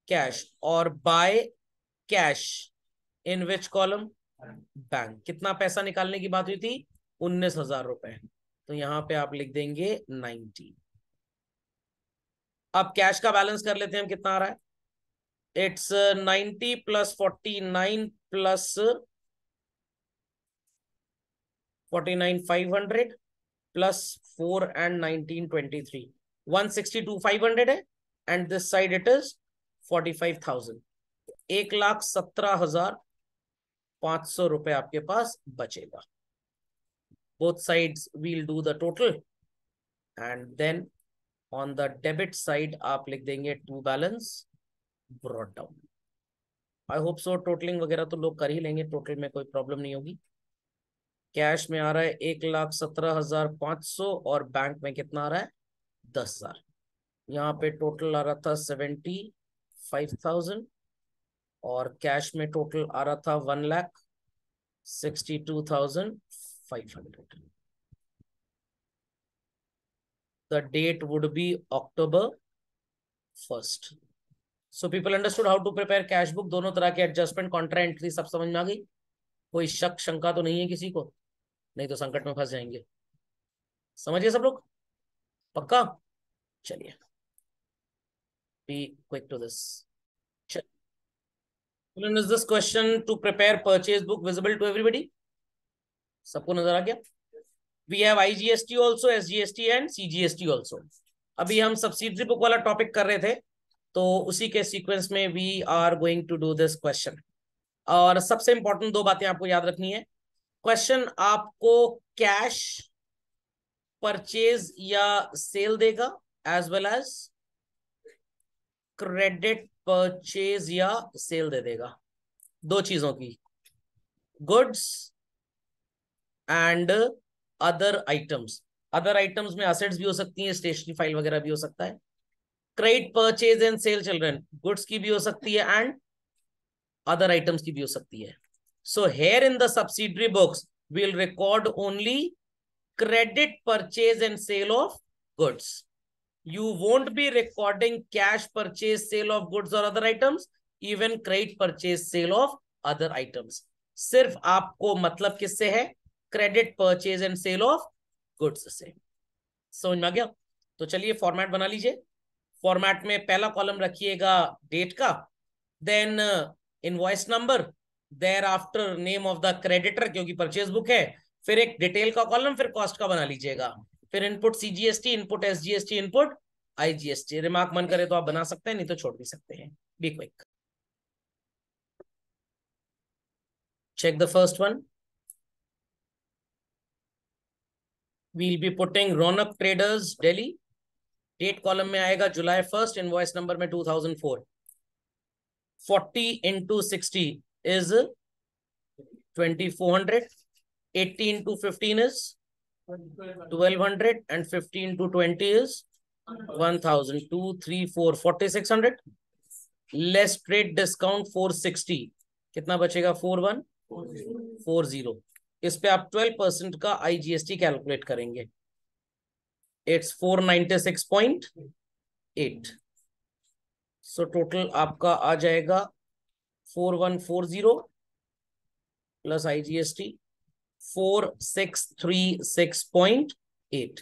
Cash. और by cash in which column? Bank. कितना पैसा निकालने की बात हुई थी? 19,000 रुपए. तो यहां पे आप लिख देंगे 90। अब कैश का बैलेंस कर लेते हैं हम, कितना आ रहा है। It's 90 plus 49 plus 49,500 plus 4 and 19 23, 162,500 है। And this side it is 45,000। 1,17,500 रुपए आपके पास बचेगा। Both sides we'll do the total and then on the debit side आप लिख देंगे to balance brought down. I hope so totalling वगैरह तो लोग कर ही लेंगे, टोटल में कोई प्रॉब्लम नहीं होगी। कैश में आ रहा है 1,17,500 और बैंक में कितना आ रहा है 10,000। यहाँ पे टोटल आ रहा था 75,000 और कैश में टोटल आ रहा था 1,62,500। The date would be October 1st. So people understood how to prepare cash book। दोनों तरह के एडजस्टमेंट, कॉन्ट्रा एंट्री सब समझ में आ गई। कोई शक शंका तो नहीं है किसी को, नहीं तो संकट में फंस जाएंगे। समझिए सब लोग, पक्का। चलिए, be quick to this। Is this question to prepare purchase book visible to everybody? सबको नजर आ गया। We have IGST also, SGST and CGST also। अभी हम सब्सिडरी बुक वाला टॉपिक कर रहे थे, तो उसी के सीक्वेंस में we are going to do this question. और सबसे इंपॉर्टेंट दो बातें आपको याद रखनी है। क्वेश्चन आपको कैश परचेज या सेल देगा, as well as credit purchase या सेल दे देगा। दो चीजों की, goods and other items. Other items में असेट्स भी हो सकती हैं, स्टेशनरी फाइल वगैरह भी हो सकता है। Credit purchase and sale children, goods की भी हो सकती है एंड अदर आइटम्स की भी हो सकती है। So here in the subsidiary books we'll record only credit purchase and sale of goods. You won't be recording cash purchase, sale of goods or other items, even credit purchase, sale of other items। सिर्फ आपको मतलब किससे है, credit purchase and sale of goods से। समझ में आ गया। तो चलिए फॉर्मेट बना लीजिए। फॉर्मेट में पहला कॉलम रखिएगा डेट का, then invoice number, thereafter name of the creditor क्योंकि परचेज बुक है, फिर एक डिटेल का कॉलम, फिर कॉस्ट का बना लीजिएगा, फिर input CGST, input SGST, input IGST. Remark मन करे तो आप बना सकते हैं, नहीं तो छोड़ भी सकते हैं। Be quick. Check the first one. we'll be putting Ronak Traders Delhi। Date column में आएगा जुलाई 1st, इनवॉइस नंबर में 2004। 40 into 60 is 2,400, 80 into 15 is 1,200 and 50 into 20 is 1,000। 2 3 4 4,600 less trade discount 460, कितना बचेगा 4,140। इस पे आप 12% का आईजीएसटी कैलकुलेट करेंगे। इट्स 496.8। सो टोटल आपका आ जाएगा 4,140 प्लस आईजीएसटी 4,636.8।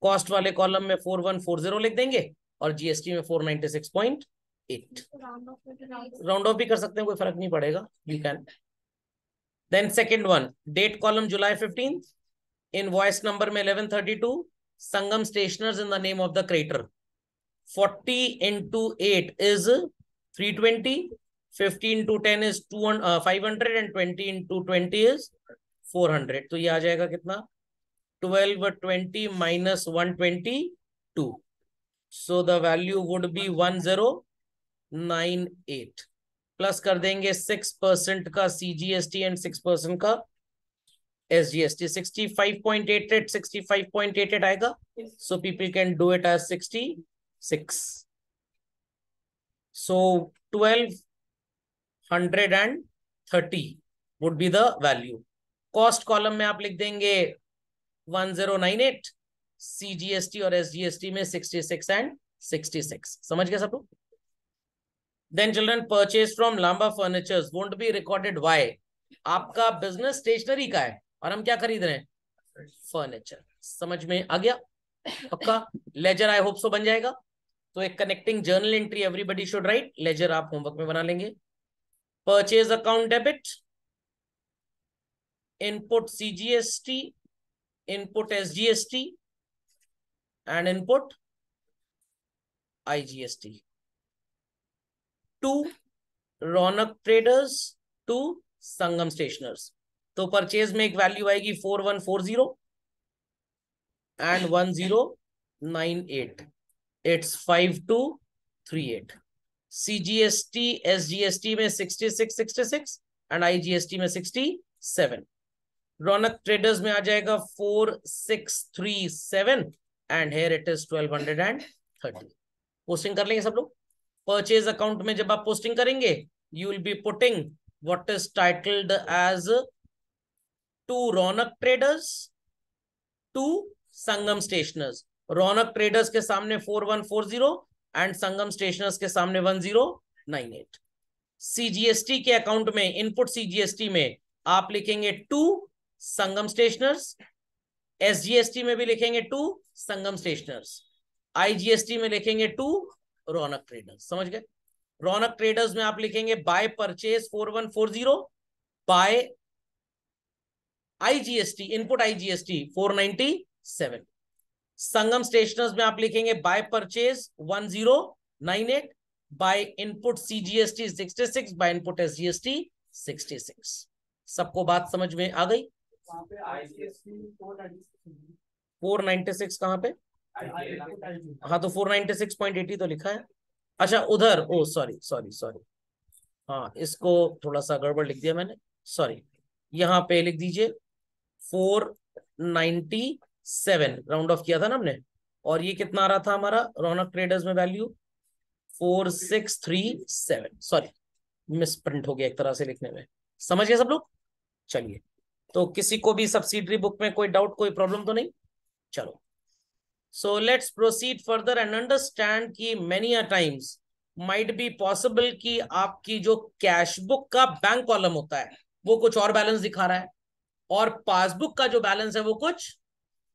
कॉस्ट वाले कॉलम में 4,140 लिख देंगे और जीएसटी में 496.8। राउंड ऑफ भी कर सकते हैं, कोई फर्क नहीं पड़ेगा, you can. Then second one, date column जुलाई 15, इनवॉइस नंबर में 1132, Sangam stationers in the name of the creditor. 40 into 8 is 320, 50 into 10 is 500 and 20 into 20 is 400। तो ये आ जाएगा कितना 1220 minus 122। So the value would be 1098। Plus कर देंगे 6% का सीजीएसटी एंड 6% का एसजीएसटी। 65.88 65.88 आएगा। So people can do it as 66। So 1,230 would be the value. Cost column में आप लिख देंगे 1098, सीजीएसटी और एसजीएसटी में 66 एंड 66। समझ गए सब लोग। Then children, purchase from Lamba Furnitures won't be recorded। Why? आपका बिजनेस स्टेशनरी का है और हम क्या खरीद रहे हैं, फर्नीचर। समझ में आ गया? पक्का? लेजर आई होप सो बन जाएगा। तो एक connecting journal entry everybody should write. Ledger आप होमवर्क में बना लेंगे। Purchase account debit, input CGST, input SGST and input IGST to Raunak traders to Sangam stationers. तो परचेज में एक वैल्यू आएगी 4140 एंड 1098, इट्स 5238। CGST SGST में 6666 एंड IGST में 67। रौनक ट्रेडर्स में आ जाएगा 4637 and here it is 1230। Posting कर लेंगे सब लोग। परचेज अकाउंट में जब आप पोस्टिंग करेंगे, you will be putting what is titled as to Raunak traders to Sangam stationers. Raunak traders के सामने 4140 एंड संगम स्टेशनर्स के सामने 1098। CGST के अकाउंट में, इनपुट CGST में आप लिखेंगे टू संगम स्टेशनर्स, SGST में भी लिखेंगे टू संगम स्टेशनर्स, IGST में लिखेंगे टू रौनक ट्रेडर्स। समझ गए? रौनक ट्रेडर्स में आप लिखेंगे by purchase 4140, by IGST, input IGST 497। Sangam stationers में आप लिखेंगे by purchase 1098, by input CGST 66, by input SGST 66। सबको बात समझ में आ गई? 496 कहाँ पे? हाँ तो 496.80 तो लिखा है। अच्छा उधर, ओ सॉरी सॉरी सॉरी, हाँ इसको थोड़ा सा गड़बड़ लिख दिया मैंने, सॉरी। यहाँ पे लिख दीजिए 497 राउंड ऑफ किया था ना हमने, और ये कितना आ रहा था हमारा रौनक ट्रेडर्स में वैल्यू? 4637। सॉरी, मिस प्रिंट हो गया एक तरह से लिखने में। समझ गए सब लोग? चलिए, तो किसी को भी सब्सिडरी बुक में कोई डाउट, कोई प्रॉब्लम तो नहीं? चलो, so let's proceed further and understand कि many a times might be possible कि आपकी जो कैश बुक का बैंक कॉलम होता है वो कुछ और बैलेंस दिखा रहा है, और पासबुक का जो बैलेंस है वो कुछ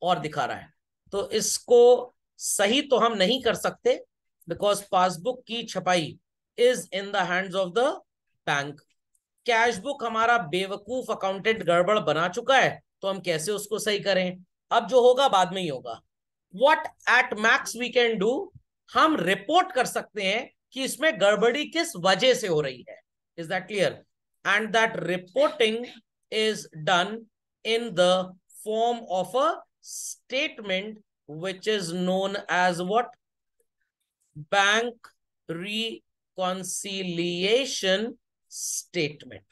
और दिखा रहा है। तो इसको सही तो हम नहीं कर सकते, बिकॉज पासबुक की छपाई is in the hands of the bank. Cash book हमारा बेवकूफ अकाउंटेंट गड़बड़ बना चुका है, तो हम कैसे उसको सही करें? अब जो होगा बाद में ही होगा। What at max we can do, हम रिपोर्ट कर सकते हैं कि इसमें गड़बड़ी किस वजह से हो रही है। Is that clear? And that reporting is done in the form of a statement which is known as what? Bank reconciliation statement.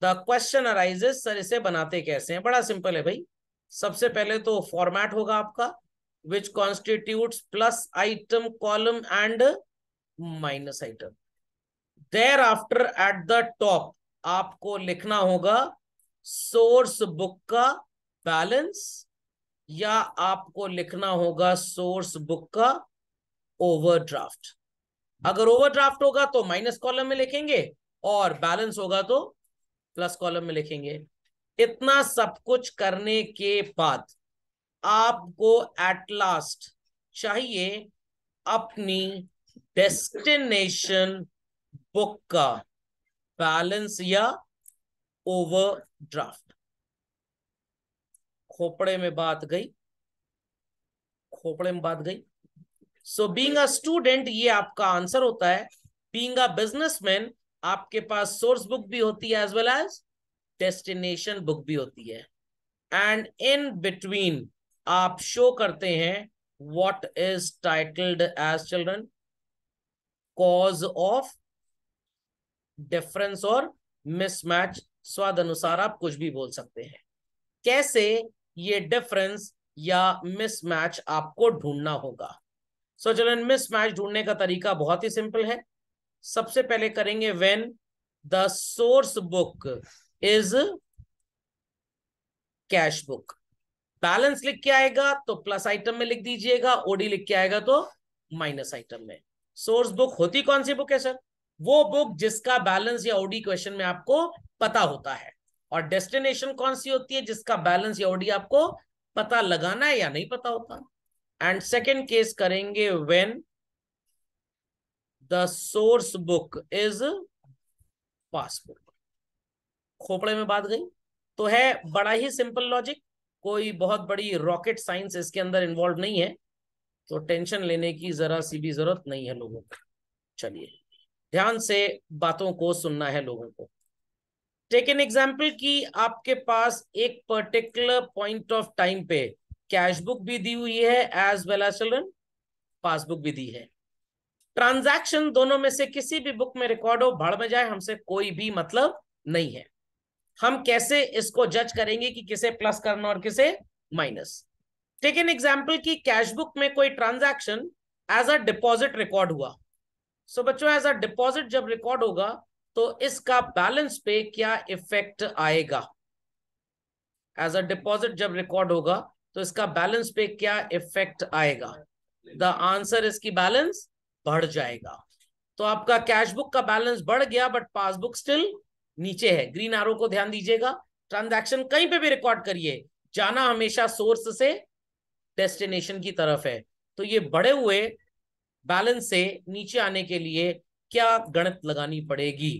The question arises, sir इसे बनाते कैसे हैं? बड़ा सिंपल है भाई। सबसे पहले तो फॉर्मेट होगा आपका which constitutes plus item column and minus item. Thereafter at the top आपको लिखना होगा सोर्स बुक का बैलेंस, या आपको लिखना होगा सोर्स बुक का ओवरड्राफ्ट। अगर ओवरड्राफ्ट होगा तो माइनस कॉलम में लिखेंगे, और बैलेंस होगा तो प्लस कॉलम में लिखेंगे। इतना सब कुछ करने के बाद आपको एट लास्ट चाहिए अपनी डेस्टिनेशन बुक का बैलेंस या ओवरड्राफ्ट। खोपड़े में बात गई, खोपड़े में बात गई। सो बीइंग अ स्टूडेंट ये आपका आंसर होता है। बीइंग अ बिजनेसमैन आपके पास सोर्स बुक भी होती है as well as destination book भी होती है, एंड इन बिटवीन आप शो करते हैं what is titled as children cause of difference और मिसमैच। स्वाद अनुसार आप कुछ भी बोल सकते हैं। कैसे ये डिफरेंस या मिसमैच आपको ढूंढना होगा? सो चिल्ड्रन, मिसमैच ढूंढने का तरीका बहुत ही सिंपल है। सबसे पहले करेंगे when the source book is cash book. Balance लिख के आएगा तो प्लस आइटम में लिख दीजिएगा, ओडी लिख के आएगा तो माइनस आइटम में। सोर्स बुक होती कौन सी बुक है सर? वो बुक जिसका बैलेंस या ओडी क्वेश्चन में आपको पता होता है। और डेस्टिनेशन कौन सी होती है? जिसका बैलेंस या ओडी आपको पता लगाना है या नहीं पता होता। एंड सेकेंड केस करेंगे when the source book is passbook. खोपड़े में बात गई। तो है बड़ा ही सिंपल लॉजिक, कोई बहुत बड़ी रॉकेट साइंस इसके अंदर इन्वॉल्व नहीं है, तो टेंशन लेने की जरा सी भी जरूरत नहीं है लोगों को। चलिए ध्यान से बातों को सुनना है लोगों को। टेक एन एग्जाम्पल कि आपके पास एक पर्टिकुलर पॉइंट ऑफ टाइम पे कैश बुक भी दी हुई है as well as children passbook भी दी है। ट्रांजैक्शन दोनों में से किसी भी बुक में रिकॉर्ड हो, भाड़ में जाए, हमसे कोई भी मतलब नहीं है। हम कैसे इसको जज करेंगे कि किसे प्लस करना और किसे माइनस। टेक एन एग्जाम्पल कि कैश बुक में कोई transaction as a deposit record हुआ। सो बच्चों एज अ डिपॉजिट जब रिकॉर्ड होगा तो इसका बैलेंस पे क्या इफेक्ट आएगा। एज अ डिपॉजिट जब रिकॉर्ड होगा तो इसका बैलेंस पे क्या इफेक्ट आएगा। द आंसर इसकी बैलेंस बढ़ जाएगा। तो आपका कैश बुक का बैलेंस बढ़ गया बट पासबुक स्टिल नीचे है। ग्रीन एरो को ध्यान दीजिएगा। ट्रांजैक्शन कहीं पे भी रिकॉर्ड करिए, जाना हमेशा सोर्स से डेस्टिनेशन की तरफ है। तो ये बढ़े हुए बैलेंस से नीचे आने के लिए क्या गणित लगानी पड़ेगी।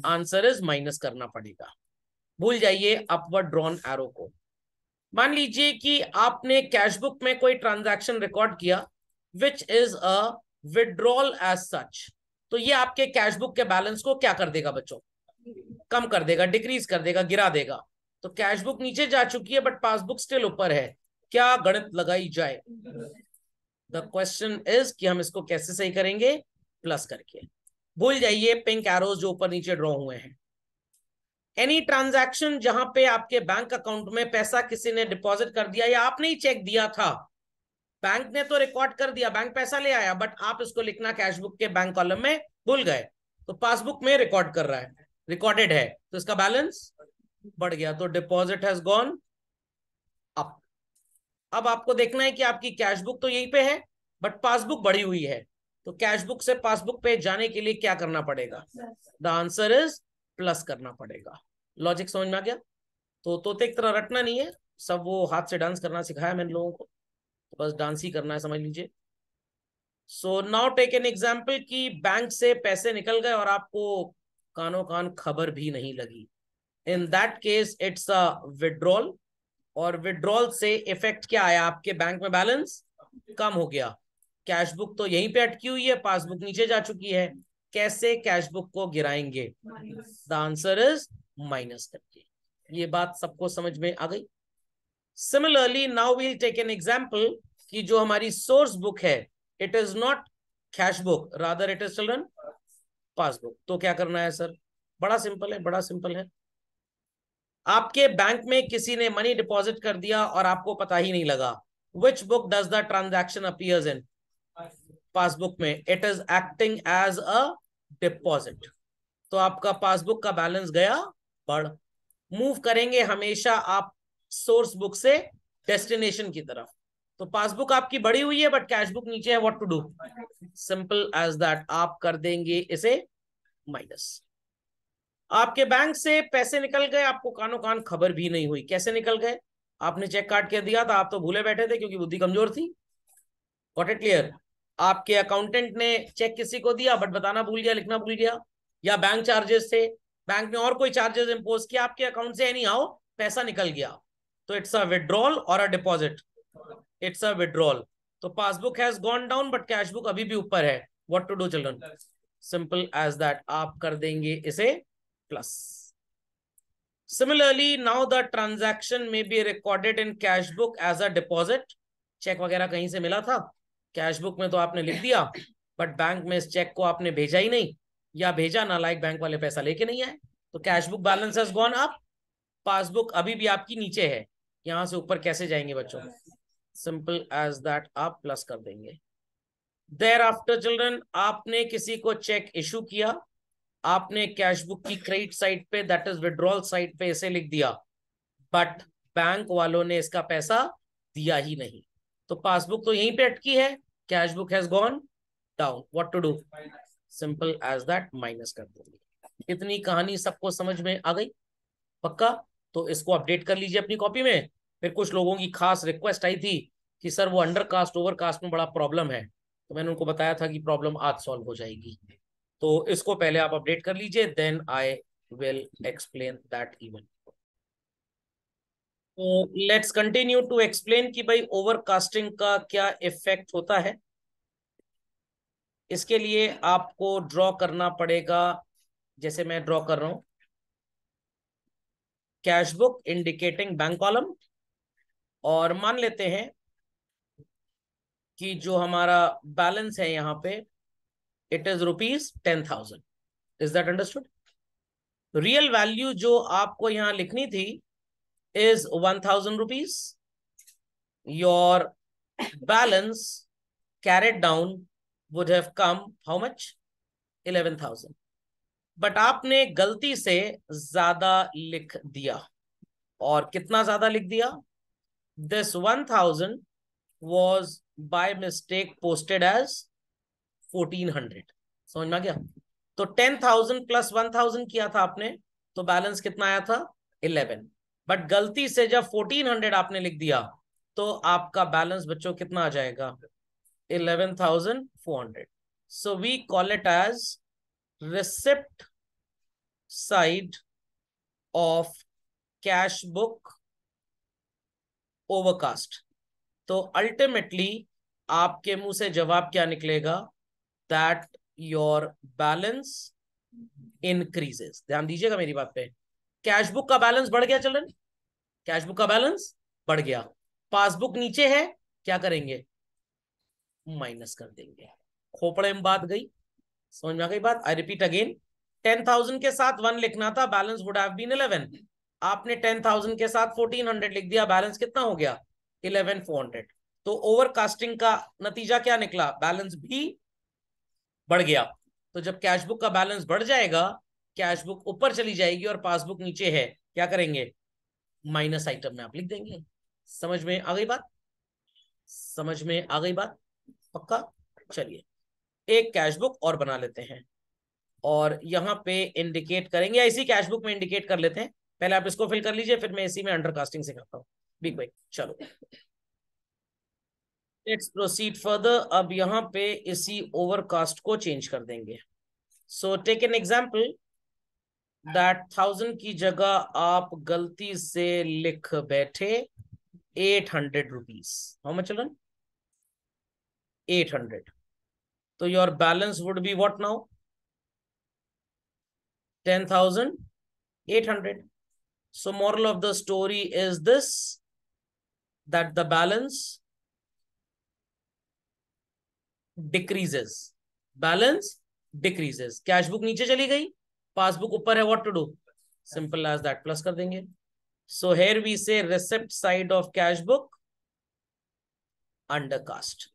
आंसर इज माइनस करना पड़ेगा। भूल जाइए अपवर्ड ड्रॉन एरो को। मान लीजिए कि आपने कैश बुक में कोई ट्रांजैक्शन रिकॉर्ड किया which is a withdrawal as such. तो ये आपके कैश बुक के बैलेंस को क्या कर देगा बच्चों, कम कर देगा, डिक्रीज कर देगा, गिरा देगा। तो कैश बुक नीचे जा चुकी है बट पासबुक स्टिल ऊपर है। क्या गणित लगाई जाए। द क्वेश्चन इज कि हम इसको कैसे सही करेंगे, प्लस करके। भूल जाइए पिंक एरोज जो ऊपर नीचे ड्रॉ हुए हैं। एनी ट्रांजैक्शन जहां पे आपके बैंक अकाउंट में पैसा किसी ने डिपॉजिट कर दिया या आपने ही चेक दिया था, बैंक ने तो रिकॉर्ड कर दिया, बैंक पैसा ले आया, बट आप इसको लिखना कैश बुक के बैंक कॉलम में भूल गए, तो पासबुक में रिकॉर्ड कर रहा है, रिकॉर्डेड है, तो इसका बैलेंस बढ़ गया। तो डिपॉजिट हैज गॉन अप। अब आपको देखना है कि आपकी कैश बुक तो यहीं पे है बट पासबुक बढ़ी हुई है। तो कैश बुक से पासबुक पे जाने के लिए क्या करना पड़ेगा। द आंसर इज प्लस करना पड़ेगा। लॉजिक समझ में आ गया। तो तोते की तरह रटना नहीं है, सब वो हाथ से डांस करना सिखाया मैंने लोगों को, तो बस डांस ही करना है, समझ लीजिए। So now take an example कि बैंक से पैसे निकल गए और आपको कानो कान खबर भी नहीं लगी। इन that case it's a withdrawal. और विड्रॉल से इफेक्ट क्या आया, आपके बैंक में बैलेंस कम हो गया। कैश बुक तो यहीं पे अटकी हुई है, पासबुक नीचे जा चुकी है। कैसे कैश बुक को गिराएंगे। द आंसर इज माइनस करके। ये बात सबको समझ में आ गई। Similarly now we'll take an example कि जो हमारी सोर्स बुक है it is not cash book, rather it is children passbook. तो क्या करना है सर, बड़ा सिंपल है, बड़ा सिंपल है। आपके बैंक में किसी ने मनी डिपॉजिट कर दिया और आपको पता ही नहीं लगा। Which book does the transaction appears in, passbook में। It is acting as a deposit. तो आपका पासबुक का बैलेंस गया बढ़। मूव करेंगे हमेशा आप सोर्स बुक से डेस्टिनेशन की तरफ। तो पासबुक आपकी बढ़ी हुई है बट कैश बुक नीचे है, what to do, simple as that, आप कर देंगे इसे माइनस। आपके बैंक से पैसे निकल गए, आपको कानो कान खबर भी नहीं हुई। कैसे निकल गए, आपने चेक काट के दिया था, आप तो भूले बैठे थे क्योंकि बुद्धि कमजोर थी। Got it clear. आपके अकाउंटेंट ने चेक किसी को दिया बट बताना भूल गया, लिखना भूल गया, या बैंक चार्जेस थे, बैंक ने और कोई चार्जेस इंपोज किया आपके अकाउंट से, एनी हाउ पैसा निकल गया। तो it's a withdrawal or a deposit, it's a withdrawal. तो passbook has gone down but cash book अभी भी ऊपर है। What to do children, simple as that, आप कर देंगे इसे plus. Similarly, now the transaction may be recorded in cash book as a deposit. Cheque वगैरह कहीं से मिला था, कैश बुक में तो आपने लिख दिया बट बैंक में इस चेक को आपने भेजा ही नहीं, या भेजा ना लाइक बैंक वाले पैसा लेके नहीं आए। तो cash book balance has gone up, passbook अभी भी आपकी नीचे है। यहां से ऊपर कैसे जाएंगे बच्चों, सिंपल एज दैट, आप प्लस कर देंगे। देयर आफ्टर चिल्ड्रन, आपने किसी को चेक इशू किया, आपने कैश बुक की क्रेडिट साइड पे, दैट इज विड्रॉल साइड पे इसे लिख दिया, बट बैंक वालों ने इसका पैसा दिया ही नहीं। तो पासबुक तो यहीं पे अटकी है, cash book has gone down, what to do, simple as that, minus कर देंगे। इतनी कहानी सबको समझ में आ गई, पक्का। तो इसको अपडेट कर लीजिए अपनी कॉपी में फिर कुछ लोगों की खास रिक्वेस्ट आई थी कि सर वो अंडर कास्ट ओवर कास्ट में बड़ा प्रॉब्लम है, तो मैंने उनको बताया था कि प्रॉब्लम आज सॉल्व हो जाएगी। तो इसको पहले आप अपडेट कर लीजिए, then I will explain that even. तो लेट्स कंटिन्यू टू एक्सप्लेन कि भाई ओवरकास्टिंग का क्या इफेक्ट होता है। इसके लिए आपको ड्रॉ करना पड़ेगा, जैसे मैं ड्रॉ कर रहा हूं, cash book indicating bank column, और मान लेते हैं कि जो हमारा बैलेंस है यहाँ पे it is ₹10,000। Is that understood? Real value जो आपको यहाँ लिखनी थी is ₹1,000। Your balance carried down would have come how much? 11,000। But आपने गलती से ज्यादा लिख दिया। और कितना ज्यादा लिख दिया? This 1,000 was by mistake posted as 1,400। समझ में आ गया? तो 10,000 प्लस 1,000 किया था आपने, तो बैलेंस कितना आया था? 11। बट गलती से जब 1,400 आपने लिख दिया, तो आपका बैलेंस बच्चों कितना आ जाएगा? 11,400। So we call it as receipt side of cash book overcast। तो अल्टीमेटली आपके मुंह से जवाब क्या निकलेगा? That your balance increases. ध्यान दीजिएगा मेरी बात पे। कैश बुक का बैलेंस बढ़ गया चिल्ड्रन, कैश बुक का बैलेंस बढ़ गया। पासबुक नीचे है, क्या करेंगे? माइनस कर देंगे। खोपड़े में बात गई, समझ में आ गई बात? आई रिपीट अगेन, 10,000 के साथ 1 लिखना था, बैलेंस वुड हैव बीन 11। आपने 10,000 के साथ 1,400 लिख दिया, बैलेंस कितना हो गया? 11,400। तो ओवरकास्टिंग का नतीजा क्या निकला? बैलेंस भी बढ़ गया। तो जब कैश बुक का बैलेंस बढ़ जाएगा, कैश बुक ऊपर चली जाएगी और पासबुक नीचे है, क्या करेंगे? माइनस आइटम में आप लिख देंगे। समझ में आ गई बात? समझ में आ गई बात? पक्का? चलिए एक कैश बुक और बना लेते हैं, और यहां पे इंडिकेट करेंगे, इसी कैश बुक में इंडिकेट कर लेते हैं। पहले आप इसको फिल कर लीजिए, फिर मैं इसी में अंडरकास्टिंग सिखाता हूँ। बिग भाई चलो लेट्स प्रोसीड फर्दर। अब यहाँ पे इसी ओवरकास्ट को चेंज कर देंगे। So take an example that 1,000 की जगह आप गलती से लिख बैठे ₹800। How much children? 800। तो your balance would be what now? 10,800। So moral of the story is this, that the balance decreases। Balance decreases. Cash book नीचे चली गई, पासबुक ऊपर है, what to do? Simple as that, plus कर देंगे। So here we say receipt side of cash book undercast.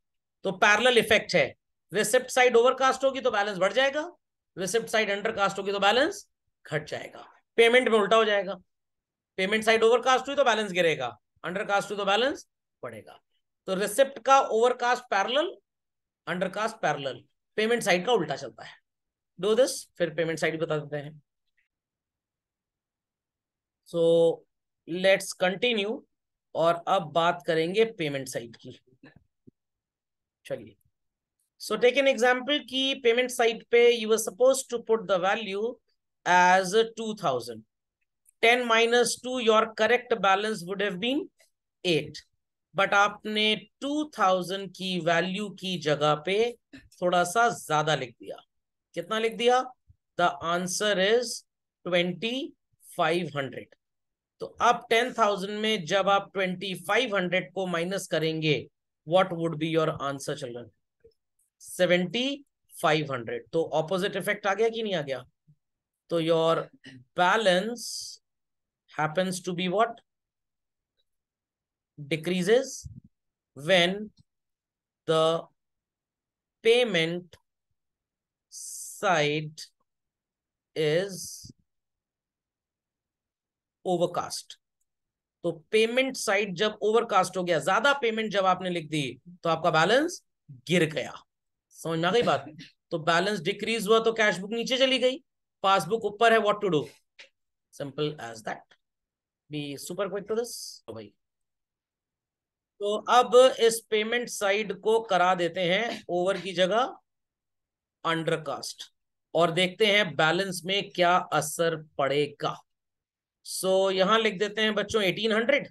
तो parallel effect है, receipt side overcast होगी तो बैलेंस बढ़ जाएगा, रिसिप्ट साइड अंडरकास्ट होगी तो बैलेंस घट जाएगा। पेमेंट में उल्टा हो जाएगा, पेमेंट साइड ओवरकास्ट हुई तो बैलेंस गिरेगा, अंडरकास्ट हुई तो बैलेंस बढ़ेगा। तो रिसिप्ट का overcast parallel, undercast parallel, payment side का उल्टा चलता है। डू दिस, फिर पेमेंट साइड बता देते हैं। सो लेट्स कंटिन्यू, और अब बात करेंगे पेमेंट साइड की। चलिए सो टेक एन एग्जांपल कि पेमेंट साइड पे you were supposed to put the value as 2,000। 10 minus 2 your correct balance would have been 8। But आपने 2,000 की वैल्यू की जगह पे थोड़ा सा ज्यादा लिख दिया। कितना लिख दिया? The answer is 2,500। तो अब 10,000 में जब आप 2,500 को माइनस करेंगे, what would be your answer children? 7,500। तो ऑपोजिट इफेक्ट आ गया कि नहीं आ गया? तो your balance happens to be what? Decreases when the payment side is overcast। तो पेमेंट साइड जब ओवरकास्ट हो गया, ज्यादा पेमेंट जब आपने लिख दी, तो आपका बैलेंस गिर गया। समझ में आ गई बात? तो बैलेंस डिक्रीज हुआ तो कैश बुक नीचे चली गई, पासबुक ऊपर है, what to do? Simple as that. Be super quick to this भाई। तो अब इस पेमेंट साइड को करा देते हैं ओवर की जगह अंडरकास्ट और देखते हैं बैलेंस में क्या असर पड़ेगा। यहां लिख देते हैं बच्चों 1800।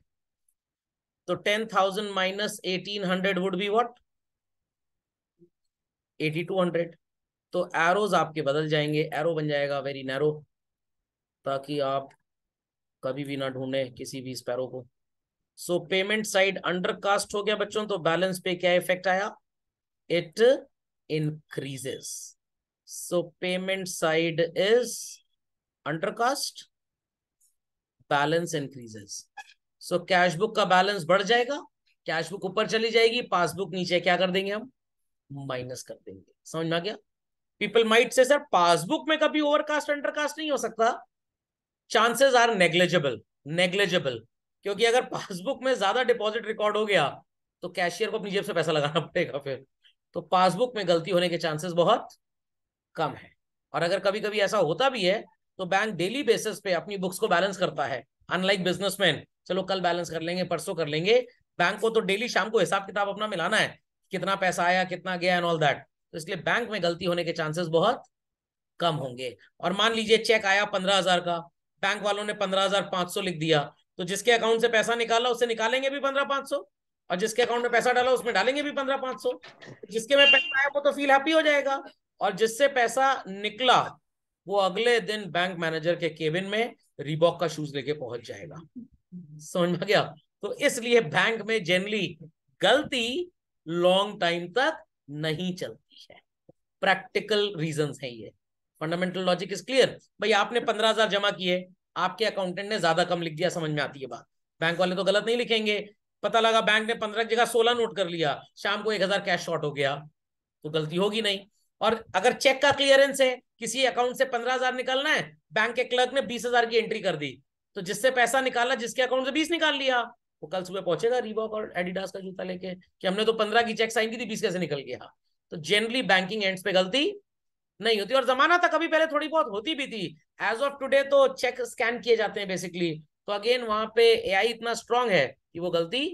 तो 10,000 माइनस 1800 वुड बी व्हाट? 8200। तो एरोज आपके बदल जाएंगे, एरो बन जाएगा वेरी नैरो, ताकि आप कभी भी ना ढूंढे किसी भी स्पैरो को। पेमेंट साइड अंडरकास्ट हो गया बच्चों, तो बैलेंस पे क्या इफेक्ट आया? It increases. Payment side is undercast, balance increases. Cash book का बैलेंस बढ़ जाएगा, कैश बुक ऊपर चली जाएगी, पासबुक नीचे क्या कर देंगे हम? माइनस कर देंगे। समझ में आ गया? People might say sir passbook में कभी ओवरकास्ट अंडरकास्ट नहीं हो सकता। Chances are negligible, negligible. क्योंकि अगर पासबुक में ज्यादा डिपॉजिट रिकॉर्ड हो गया तो कैशियर को अपनी जेब से पैसा लगाना पड़ेगा फिर। तो पासबुक में गलती होने के चांसेस बहुत कम है। और अगर कभी कभी ऐसा होता भी है तो बैंक डेली बेसिस पे अपनी बुक्स को बैलेंस करता है। अनलाइक बिजनेसमैन, चलो कल बैलेंस कर लेंगे, परसों कर लेंगे, बैंक को तो डेली शाम को हिसाब किताब अपना मिलाना है, कितना पैसा आया, कितना गया एंड ऑल दैट। तो इसलिए बैंक में गलती होने के चांसेस बहुत कम होंगे। और मान लीजिए चेक आया 15,000 का, बैंक वालों ने 15,500 लिख दिया, तो जिसके अकाउंट से पैसा निकाला उससे निकालेंगे भी 15,500, और जिसके अकाउंट में पैसा डाला उसमें डालेंगे भी 15,500। जिसके में पैसा आया वो तो फील हैप्पी हो जाएगा, और जिससे पैसा निकला वो अगले दिन बैंक मैनेजर के केबिन में रीबॉक का शूज लेके पहुंच जाएगा। समझ में गया? तो इसलिए बैंक में जनरली गलती लॉन्ग टाइम तक नहीं चलती है। प्रैक्टिकल रीजंस है ये। Fundamental logic is clear. भाई आपने 15,000 जमा किए, आपके अकाउंटेंट ने ज्यादा कम लिख दिया, समझ में आती है बात। बैंक वाले तो गलत नहीं लिखेंगे। पता लगा बैंक ने 15 की जगह 16 नोट कर लिया, शाम को 1,000 कैश शॉर्ट हो गया, तो गलती होगी नहीं। और अगर चेक का क्लियरेंस है, किसी अकाउंट से 15,000 निकालना है, बैंक के क्लर्क ने 20,000 की एंट्री कर दी, तो जिससे पैसा निकाला जिसके अकाउंट से 20 निकाल लिया, वो कल सुबह पहुंचेगा रीबॉक और एडिडास का जूता लेके कि हमने तो 15 की चेक साइन की थी, 20 कैसे निकल गया। तो जनरली बैंकिंग एंड्स पे गलती नहीं होती। और जमाना था कभी पहले थोड़ी बहुत होती भी थी। एज ऑफ टुडे तो चेक स्कैन किए जाते हैं बेसिकली। तो अगेन वहां पे एआई इतना स्ट्रांग है कि वो गलती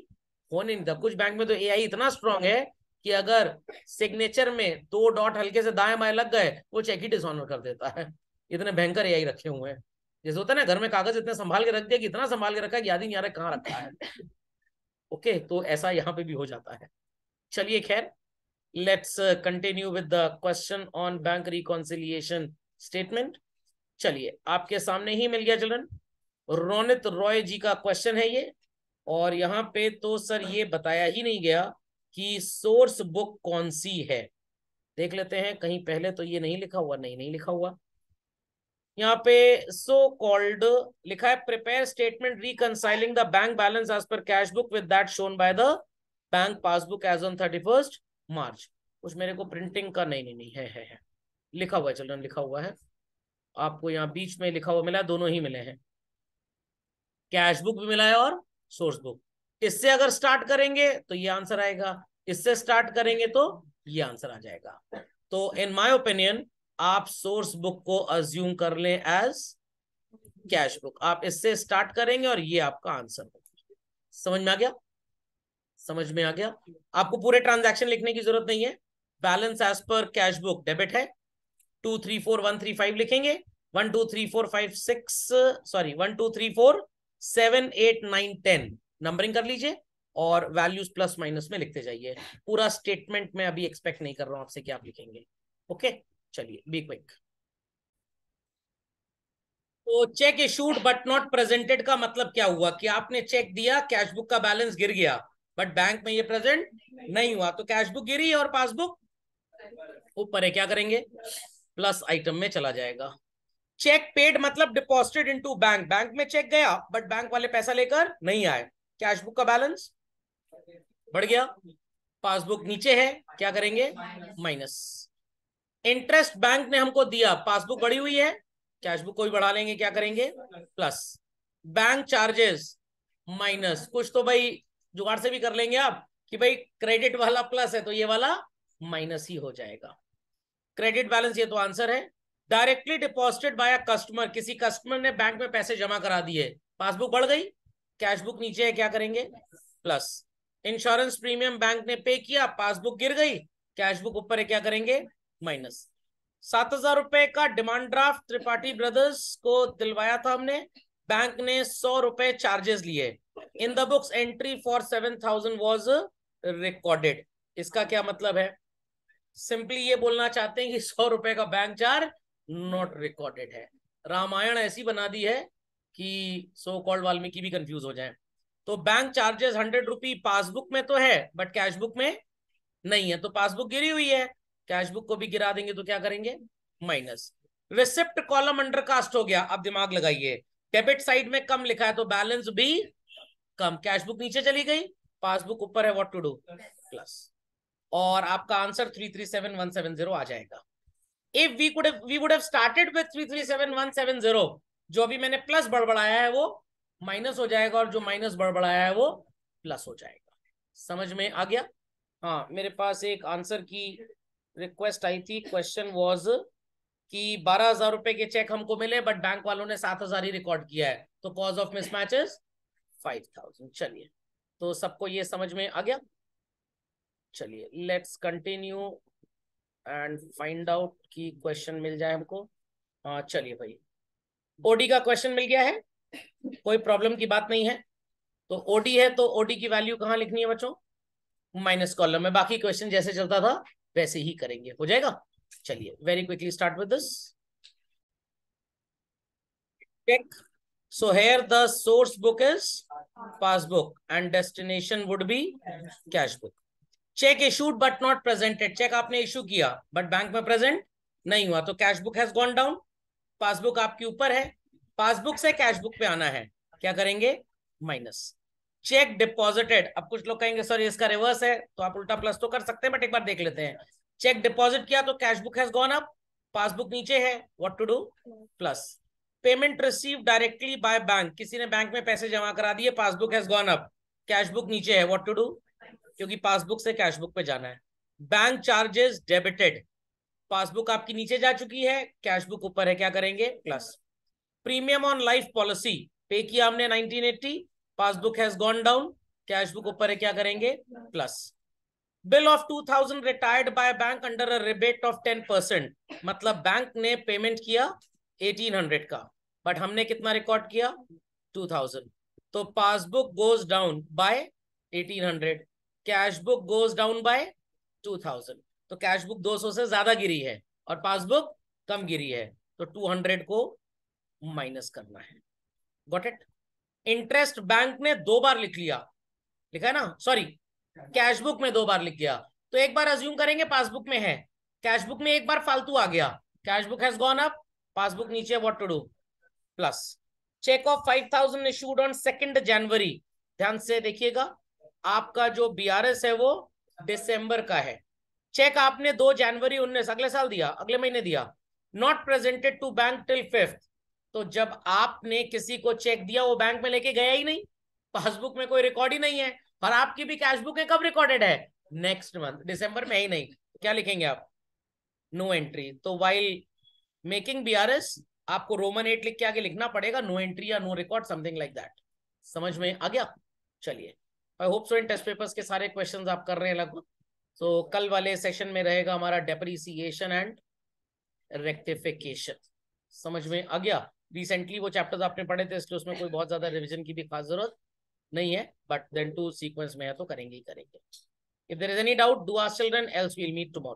होने नहीं देता। कुछ बैंक में तो एआई इतना स्ट्रांग है कि अगर सिग्नेचर में 2 डॉट हल्के से दाएं बाएं लग गए, वो चेक ही डिसऑनर कर देता है। इतने भयंकर एआई रखे हुए हैं। जैसे होता है ना, घर में कागज इतने संभाल के रख दिया कि इतना संभाल के रखा है कि याद ही नहीं आ रहा कहाँ रखा है। ओके, तो ऐसा यहाँ पे भी हो जाता है। चलिए खैर, let's continue with the question on bank reconciliation statement. चलिए, आपके सामने ही मिल गया चिल्ड्रन, रोनित रॉय जी का क्वेश्चन है ये। और यहाँ पे तो सर ये बताया ही नहीं गया कि सोर्स बुक कौन सी है। देख लेते हैं कहीं, पहले तो ये नहीं लिखा हुआ, नहीं लिखा हुआ यहाँ पे। सो कॉल्ड लिखा है prepare statement reconciling the bank balance as per cash book with that shown by the bank passbook as on 31st March. कुछ मेरे को प्रिंटिंग का नहीं है लिखा हुआ है चिल्ड्रन, लिखा हुआ है आपको यहाँ बीच में लिखा हुआ मिला, दोनों ही मिले हैं, कैश बुक भी मिला है और सोर्स बुक। इससे अगर स्टार्ट करेंगे तो ये आंसर आएगा, इससे स्टार्ट करेंगे तो ये आंसर आ जाएगा। तो इन माय ओपिनियन आप सोर्स बुक को अज्यूम कर लें एज कैश बुक। आप इससे स्टार्ट करेंगे और ये आपका आंसर होगा। समझ में आ गया? समझ में आ गया? आपको पूरे ट्रांजैक्शन लिखने की जरूरत नहीं है। Balance as per cash book debit है, 234,135 लिखेंगे, 1 2 3 4 5 6, सॉरी 1 2 3 4 7 8 9 10 नंबरिंग कर लीजिए और वैल्यूज प्लस माइनस में लिखते जाइए। पूरा स्टेटमेंट में अभी एक्सपेक्ट नहीं कर रहा हूं आपसे कि आप लिखेंगे। ओके, चलिए बी क्विक। तो check issued but not presented का मतलब क्या हुआ कि आपने चेक दिया, कैश बुक का बैलेंस गिर गया, बट बैंक में ये प्रेजेंट नहीं हुआ, तो कैश बुक गिरी और पासबुक ऊपर है, क्या करेंगे? प्लस आइटम में चला जाएगा। चेक पेड मतलब डिपॉजिटेड इनटू बैंक, बैंक में चेक गया बट बैंक वाले पैसा लेकर नहीं आए, कैश बुक का बैलेंस बढ़ गया, पासबुक नीचे है, क्या करेंगे? माइनस। इंटरेस्ट बैंक ने हमको दिया, पासबुक बढ़ी हुई है, कैश बुक को भी बढ़ा लेंगे, क्या करेंगे? प्लस। बैंक चार्जेस माइनस, कुछ तो भाई जुगाड़ से भी कर लेंगे आप कि भाई क्रेडिट वाला प्लस है तो ये वाला माइनस ही हो जाएगा। क्रेडिट बैलेंस, ये तो आंसर है। Directly deposited bye a customer, किसी कस्टमर ने बैंक में पैसे जमा करा दिए, पासबुक बढ़ गई, कैश बुक नीचे है, क्या करेंगे? प्लस। इंश्योरेंस प्रीमियम बैंक ने पे किया, पासबुक गिर गई, कैश बुक ऊपर है, क्या करेंगे? माइनस। 7,000 रुपए का डिमांड ड्राफ्ट त्रिपाठी ब्रदर्स को दिलवाया था हमने, बैंक ने 100 रुपए चार्जेस लिए। In the books entry for 7,000 was recorded. इसका क्या मतलब है? सिंपली ये बोलना चाहते हैं कि 100 रुपए का बैंक चार्ज नॉट रिकॉर्डेड है। रामायण ऐसी बना दी है कि सो कॉल्ड वाल्मीकि भी कंफ्यूज हो जाए। तो बैंक चार्जेस 100 रुपी पासबुक में तो है बट कैश बुक में नहीं है, तो पासबुक गिरी हुई है, कैश बुक को भी गिरा देंगे, तो क्या करेंगे? माइनस। रिसिप्ट कॉलम अंडरकास्ट हो गया। अब दिमाग लगाइए, डेबिट साइड में कम लिखा है तो बैलेंस भी कम, कैश बुक नीचे चली गई, पासबुक ऊपर है, व्हाट टू डू? प्लस। और आपका आंसर 337170 आ जाएगा। If we would have started with 337170, जो अभी मैंने प्लस बड़बड़ाया है वो माइनस हो जाएगा और जो माइनस बड़बड़ाया है वो प्लस हो जाएगा। समझ में आ गया? हाँ, मेरे पास एक आंसर की रिक्वेस्ट आई थी। क्वेश्चन वाज कि 12,000 रुपए के चेक हमको मिले बट बैंक वालों ने 7,000 ही रिकॉर्ड किया है, तो कॉज ऑफ मिसमैच इज 5,000। चलिए, तो सबको ये समझ में आ गया? चलिए let's continue and find out की क्वेश्चन मिल जाए हमको। हाँ चलिए भाई, ओडी का क्वेश्चन मिल गया है, कोई प्रॉब्लम की बात नहीं है। तो ओडी है तो ओडी की वैल्यू कहाँ लिखनी है बच्चों? माइनस कॉलम में। बाकी क्वेश्चन जैसे चलता था वैसे ही करेंगे, हो जाएगा। चलिए very quickly start with this. Cheque. So here the source book is passbook and destination would be cash book. Cheque issued but not presented, cheque आपने इशू किया बट बैंक में प्रेजेंट नहीं हुआ, तो cash book has gone down, passbook आपके ऊपर है, passbook से कैश बुक पे आना है, क्या करेंगे? माइनस। चेक डिपॉजिटेड, अब कुछ लोग कहेंगे सर इसका रिवर्स है, तो आप उल्टा प्लस तो कर सकते हैं बट एक बार देख लेते हैं। चेक डिपॉजिट किया तो cash book has gone up, passbook नीचे है, what to do? Plus. Payment receive directly by bank, किसी ने बैंक में पैसे जमा करा दिए, passbook has gone up, cash book नीचे है, व्हाट टू डू? क्योंकि पासबुक से कैश बुक पे जाना है। बैंक चार्जेस डेबिटेड, पासबुक आपकी नीचे जा चुकी है, कैश बुक ऊपर है, क्या करेंगे? Plus. Premium on life policy पे किया हमने 1980, passbook has gone down, cash book ऊपर है, क्या करेंगे? Plus. Bill of 2000 retired by bank under a rebate of 10%, मतलब बैंक ने पेमेंट किया 1800 का बट हमने कितना रिकॉर्ड किया? 2000, तो passbook goes down by 1800, cash book goes down by 2000, तो कैश बुक 200 से ज्यादा गिरी है और पासबुक कम गिरी है, तो 200 को माइनस करना है। Got it? इंटरेस्ट बैंक ने 2 बार लिख लिया, लिखा है ना, सॉरी कैश बुक में 2 बार लिख गया, तो एक बार अज्यूम करेंगे पासबुक में है, कैश बुक में एक बार फालतू आ गया, cash book has gone up, passbook नीचे, what to do? Plus. Cheque of 5,000 issued on 2 जनवरी, ध्यान से देखिएगा, आपका जो बीआरएस है वो दिसंबर का है, चेक आपने 2 जनवरी 19 अगले साल दिया, अगले महीने दिया, not presented to bank till 5th, तो जब आपने किसी को चेक दिया वो बैंक में लेके गया ही नहीं, पासबुक में कोई रिकॉर्ड ही नहीं है, और आपकी भी कैश बुक है, कब रिकॉर्डेड है? नेक्स्ट मंथ, दिसंबर में ही नहीं, क्या लिखेंगे आप? No entry. तो वाइल मेकिंग बीआरएस आपको रोमन 8 लिख के आगे लिखना पड़ेगा, नो एंट्री या no record, something like that. समझ में आ गया? चलिए, आई होप सो इन टेस्ट पेपर्स के सारे क्वेश्चंस आप कर रहे हैं लगभग। तो कल वाले सेशन में रहेगा हमारा डेप्रिसिएशन एंड रेक्टिफिकेशन। समझ में आ गया? रिसेंटली वो चैप्टर्स आपने पढ़े थे इसलिए उसमें कोई बहुत ज्यादा रिवीजन की भी खास जरूरत नहीं है, बट देन 2 सीक्वेंस में है तो करेंगे ही करेंगे। If there is any doubt do ask children, else we will meet tomorrow.